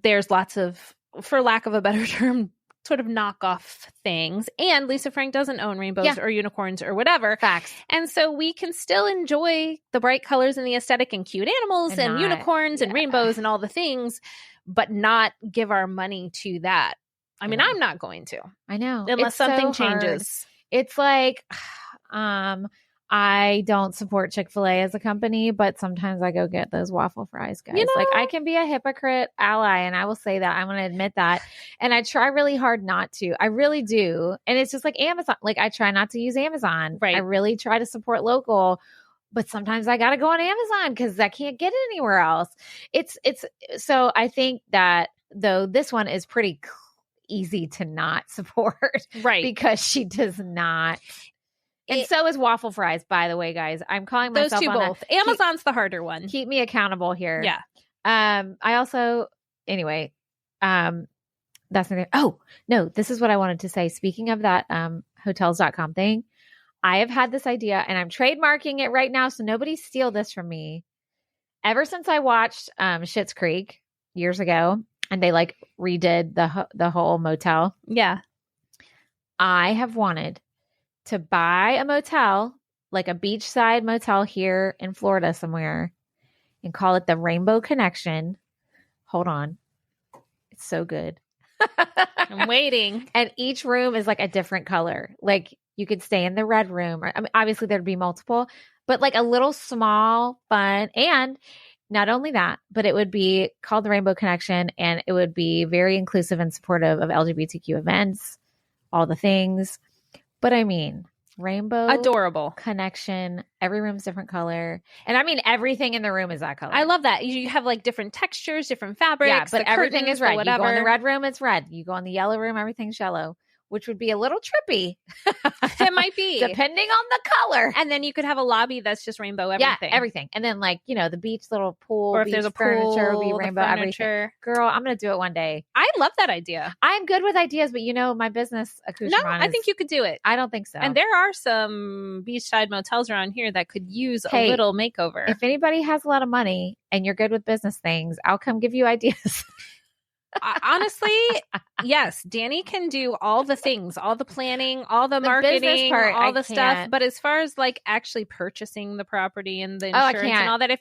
there's lots of, for lack of a better term, sort of knockoff things. And Lisa Frank doesn't own rainbows or unicorns or whatever. Facts. And so we can still enjoy the bright colors and the aesthetic and cute animals and unicorns and rainbows and all the things, but not give our money to that. I mean, I'm not going to. I know. Unless It's something so hard. changes. It's like, I don't support Chick-fil-A as a company, but sometimes I go get those waffle fries, guys. Like, I can be a hypocrite ally, and I will say that. I'm going to admit that. And I try really hard not to. I really do. And it's just like Amazon. Like, I try not to use Amazon. Right. I really try to support local, but sometimes I got to go on Amazon because I can't get it anywhere else. So I think that, though, this one is pretty easy to not support. Right. Because she does not. And so is waffle fries, by the way, guys. I'm calling myself those two both. Amazon's the harder one. Keep me accountable here. Yeah. I also, anyway, that's nothing. Oh, no, this is what I wanted to say. Speaking of that hotels.com thing, I have had this idea and I'm trademarking it right now, so nobody steal this from me. Ever since I watched Schitt's Creek years ago, and they like redid the whole motel. Yeah. I have wanted to buy a motel, like a beachside motel here in Florida somewhere, and call it the Rainbow Connection. Hold on. It's so good. I'm waiting. And each room is like a different color. Like you could stay in the red room. I mean, obviously there'd be multiple, but like a little small, fun. And not only that, but it would be called the Rainbow Connection, and it would be very inclusive and supportive of LGBTQ events, all the things. But I mean, Rainbow Adorable Connection, every room's different color. And I mean, everything in the room is that color. I love that. You have like different textures, different fabrics. Yeah, but everything curtains, is red. You whatever. go in the red room, it's red. You go in the yellow room, everything's yellow, which would be a little trippy. It might be. Depending on the color. And then you could have a lobby that's just rainbow everything. Yeah, everything. And then like, the beach little pool, or if beach there's a furniture pool, will be rainbow furniture. everything. Girl, I'm going to do it one day. I love that idea. I'm good with ideas, but my business accoutrement I think you could do it. I don't think so. And there are some beachside motels around here that could use a little makeover. If anybody has a lot of money and you're good with business things, I'll come give you ideas. Honestly, yes, Danny can do all the things, all the planning, all the marketing, part, all the stuff. can't. But as far as like actually purchasing the property and the insurance and all that,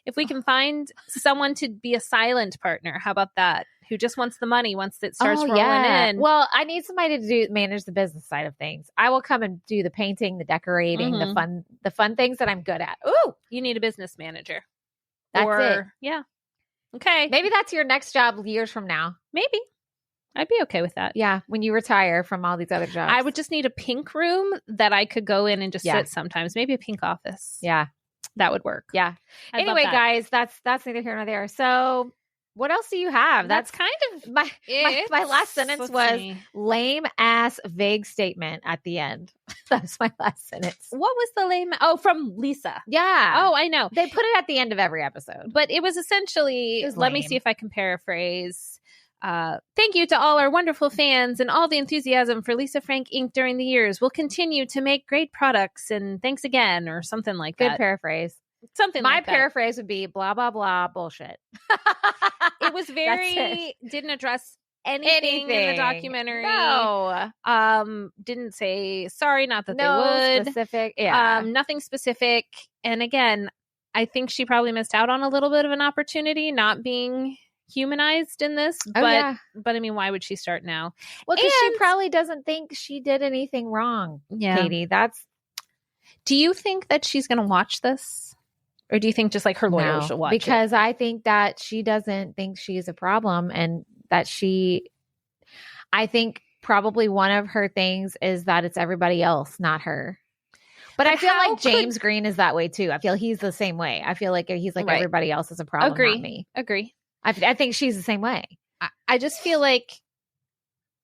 if we can find someone to be a silent partner, how about that? Who just wants the money once it starts rolling in. Well, I need somebody to manage the business side of things. I will come and do the painting, the decorating, the fun things that I'm good at. Ooh, you need a business manager. That's it. Yeah. Okay. Maybe that's your next job years from now. Maybe. I'd be okay with that. Yeah. When you retire from all these other jobs. I would just need a pink room that I could go in and just sit sometimes. Maybe a pink office. Yeah. That would work. Yeah. Anyway, guys, that's neither here nor there. So what else do you have? That's kind of my last sentence was lame ass vague statement at the end. That's my last sentence. What was the lame? Oh, from Lisa. Yeah. Oh, I know. They put it at the end of every episode. But it was essentially, let me see if I can paraphrase. Thank you to all our wonderful fans and all the enthusiasm for Lisa Frank Inc. during the years. We'll continue to make great products, and thanks again, or something like that. Good paraphrase. Something My like that. paraphrase would be blah, blah, blah, bullshit. It was didn't address anything in the documentary. No. Didn't say sorry, not that no they would. Specific. Yeah. Nothing specific. And again, I think she probably missed out on a little bit of an opportunity not being humanized in this. But I mean, why would she start now? Well, because she probably doesn't think she did anything wrong. Yeah. Katie, do you think that she's going to watch this? Or do you think just like her lawyers will watch it? Because I think that she doesn't think she's a problem, and that I think probably one of her things is that it's everybody else, not her. But I feel like James Green is that way too. I feel he's the same way. I feel like he's like everybody else is a problem, not me. Agree. I think she's the same way. I just feel like,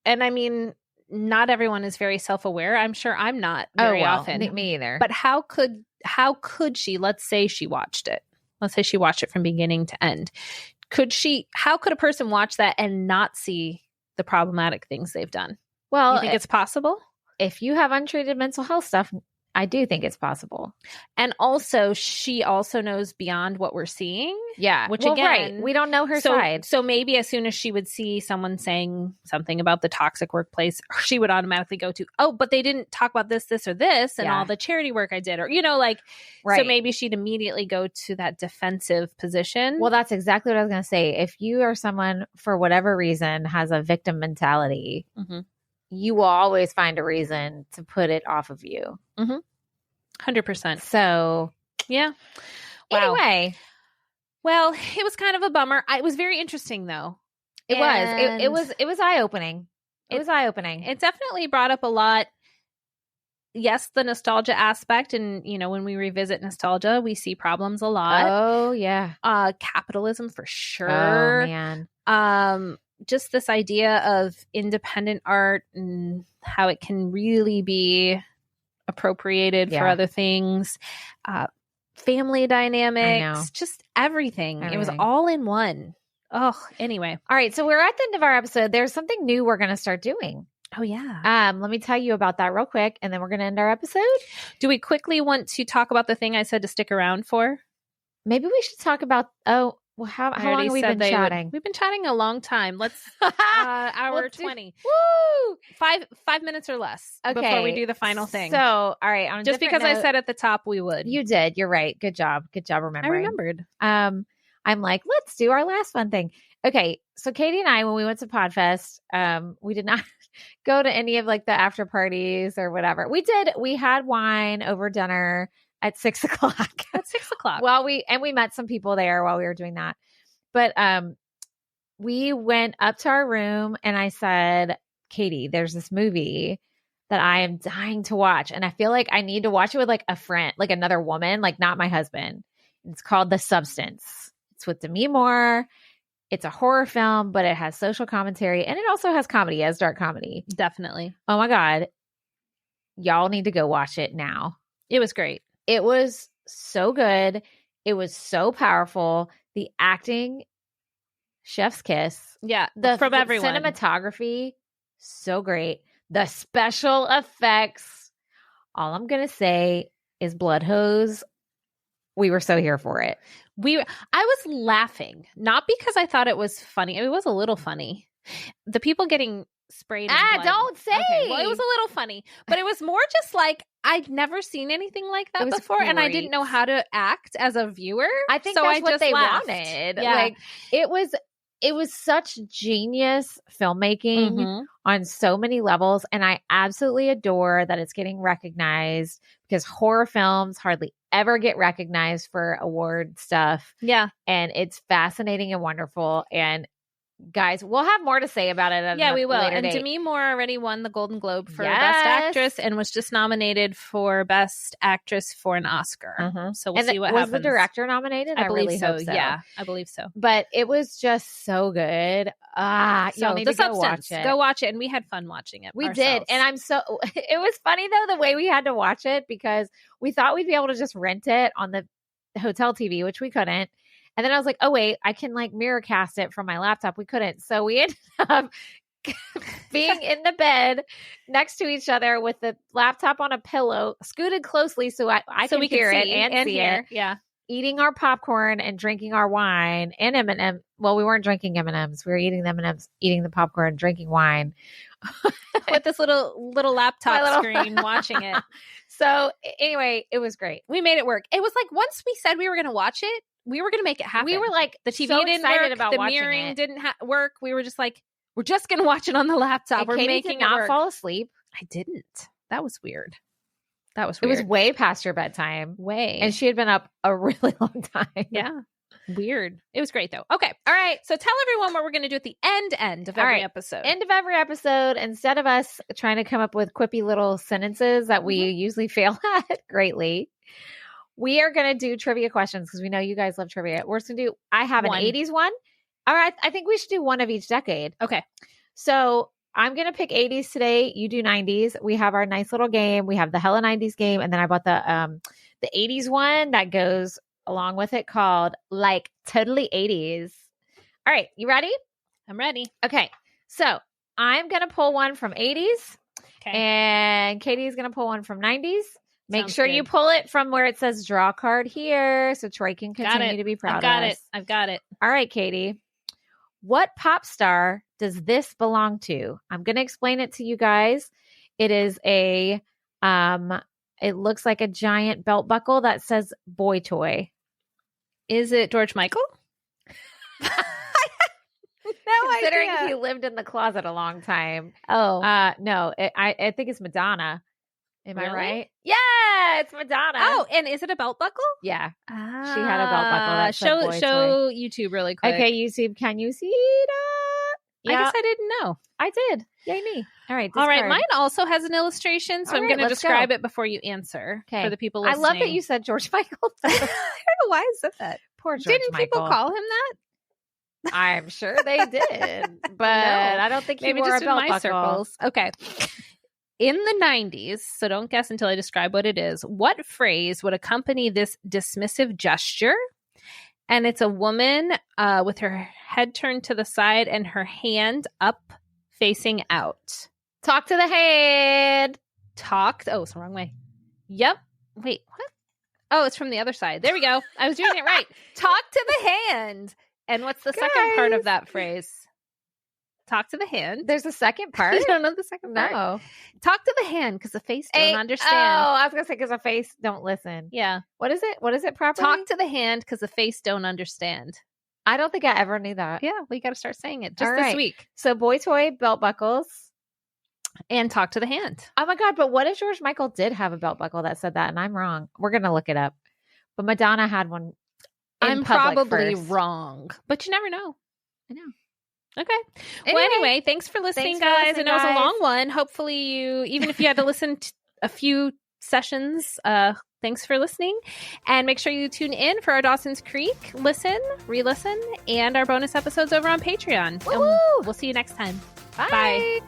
and I mean, not everyone is very self-aware. I'm sure I'm not very often. Me either. But how could she, let's say she watched it. Let's say she watched it from beginning to end. How could a person watch that and not see the problematic things they've done? Well, you think it's possible? If you have untreated mental health stuff, I do think it's possible. And also, she also knows beyond what we're seeing. Yeah. Which, well, again, right. We don't know her side. So maybe as soon as she would see someone saying something about the toxic workplace, she would automatically go to, oh, but they didn't talk about this, or this, and all the charity work I did. Or, like, so maybe she'd immediately go to that defensive position. Well, that's exactly what I was going to say. If you are someone, for whatever reason, has a victim mentality, you will always find a reason to put it off of you. 100%. So, yeah. Wow. Anyway. Well, it was kind of a bummer. It was very interesting, though. It was eye-opening. It was eye-opening. It definitely brought up a lot. Yes, the nostalgia aspect. And, when we revisit nostalgia, we see problems a lot. Oh, yeah. Capitalism for sure. Oh, man. Just this idea of independent art and how it can really be appropriated for other things, family dynamics, just everything. It was all in one. Oh, anyway. All right. So we're at the end of our episode. There's something new we're going to start doing. Oh, yeah. Let me tell you about that real quick, and then we're going to end our episode. Do we quickly want to talk about the thing I said to stick around for? Maybe we should talk about, how long have we been chatting? We've been chatting a long time. Let's hour 20. Woo! 5 minutes or less before we do the final thing. So, all right. Just because I said at the top we would. You did. You're right. Good job. Good job remembering. I remembered. I'm like, let's do our last fun thing. Okay. So Katie and I, when we went to Podfest, we did not go to any of like the after parties or whatever. We had wine over dinner at 6 o'clock. At 6 o'clock. We met some people there while we were doing that. But we went up to our room and I said, Katie, there's this movie that I am dying to watch. And I feel like I need to watch it with like a friend, like another woman, like not my husband. It's called The Substance. It's with Demi Moore. It's a horror film, but it has social commentary and it also has comedy, as dark comedy. Definitely. Oh my God. Y'all need to go watch it now. It was great. It was so good. It was so powerful. The acting, chef's kiss. Yeah, from everyone. Cinematography, so great. The special effects. All I'm going to say is blood hose. We were so here for it. I was laughing, not because I thought it was funny. It was a little funny. The people getting sprayed in blood. Don't say. Okay, well, it was a little funny, but it was more just like I'd never seen anything like that before, and I didn't know how to act as a viewer. I think that's what they wanted. Yeah. Like it was such genius filmmaking on so many levels, and I absolutely adore that it's getting recognized because horror films hardly ever get recognized for award stuff. Yeah, and it's fascinating and wonderful. And guys, we'll have more to say about it at we will. later And date. Demi Moore already won the Golden Globe for Best Actress and was just nominated for Best Actress for an Oscar. So we'll see what happens. Was the director nominated? I believe really so. hope so. Yeah, I believe so. But it was just so good. Y'all need to go watch it. Go watch it. And we had fun watching it. We did. And it was funny though, the way we had to watch it because we thought we'd be able to just rent it on the hotel TV, which we couldn't. And then I was like, oh, wait, I can like mirror cast it from my laptop. We couldn't. So we ended up being in the bed next to each other with the laptop on a pillow, scooted closely so I could hear it and see it. Yeah. Eating our popcorn and drinking our wine and M&M. Well, we weren't drinking M&Ms. We were eating the M&Ms, eating the popcorn, drinking wine. With this little laptop screen watching it. So anyway, it was great. We made it work. It was like once we said we were going to watch it, we were going to make it happen. We were like, the TV so didn't excited work, about the watching mirroring it. didn't work. We were just like, we're just going to watch it on the laptop. And we're Katie making did not it work. fall asleep. I didn't. That was weird. It was way past your bedtime. Way. And she had been up a really long time. Yeah. Weird. It was great though. Okay. All right. So tell everyone what we're going to do at the end of every episode. End of every episode, instead of us trying to come up with quippy little sentences that we usually fail at greatly, we are going to do trivia questions because we know you guys love trivia. We're just going to do, I have an 80s one. All right. I think we should do one of each decade. Okay. So I'm going to pick 80s today. You do 90s. We have our nice little game. We have the Hella 90s game. And then I bought the 80s one that goes along with it called like Totally 80s. All right. You ready? I'm ready. Okay. So I'm going to pull one from 80s. Okay. And Katie's going to pull one from 90s. Make Sounds sure good. you pull it from where it says draw card here so Troy can continue to be proud of us. I've got it. All right, Katie. What pop star does this belong to? I'm going to explain it to you guys. It is it looks like a giant belt buckle that says boy toy. Is it George Michael? Considering he lived in the closet a long time. Oh. No, I think it's Madonna. Am I Really? right? Yeah, it's Madonna. Oh, and is it a belt buckle? Yeah. She had a belt buckle that said boy show YouTube really quick. Okay, YouTube, can you see that? I guess I didn't know. I did. Yay me. All right. All right. Mine also has an illustration, so All I'm right, going to let's describe go. it before you answer Okay. for the people I listening. love that you said George Michael. I don't know why I said that. Poor George Didn't Michael. people call him that? I'm sure they did, but I don't think he Maybe wore just a belt in my buckle. circles. Okay. In the 90s, so don't guess until I describe what it is, what phrase would accompany this dismissive gesture? And it's a woman with her head turned to the side and her hand up facing out. Talk to the hand. Oh, it's the wrong way. Yep. Wait, what? Oh, it's from the other side. There we go. I was doing it right. Talk to the hand. And what's the second part of that phrase? Talk to the hand. There's a second part. I don't know the second part. No. Talk to the hand because the face don't understand. Oh, I was going to say because the face don't listen. Yeah. What is it? What is it properly? Talk to the hand because the face don't understand. I don't think I ever knew that. Yeah, we got to start saying it just All this right. week. So boy toy, belt buckles. And talk to the hand. Oh my God. But what if George Michael did have a belt buckle that said that and I'm wrong? We're going to look it up. But Madonna had one. I'm public probably first. wrong, but you never know. I know. Okay. Well, anyway, thanks for listening, guys. I know it was a long one. Hopefully you, even if you had to listen to a few sessions, thanks for listening. And make sure you tune in for our Dawson's Creek listen, re-listen, and our bonus episodes over on Patreon. Woo-hoo! And we'll see you next time. Bye. Bye.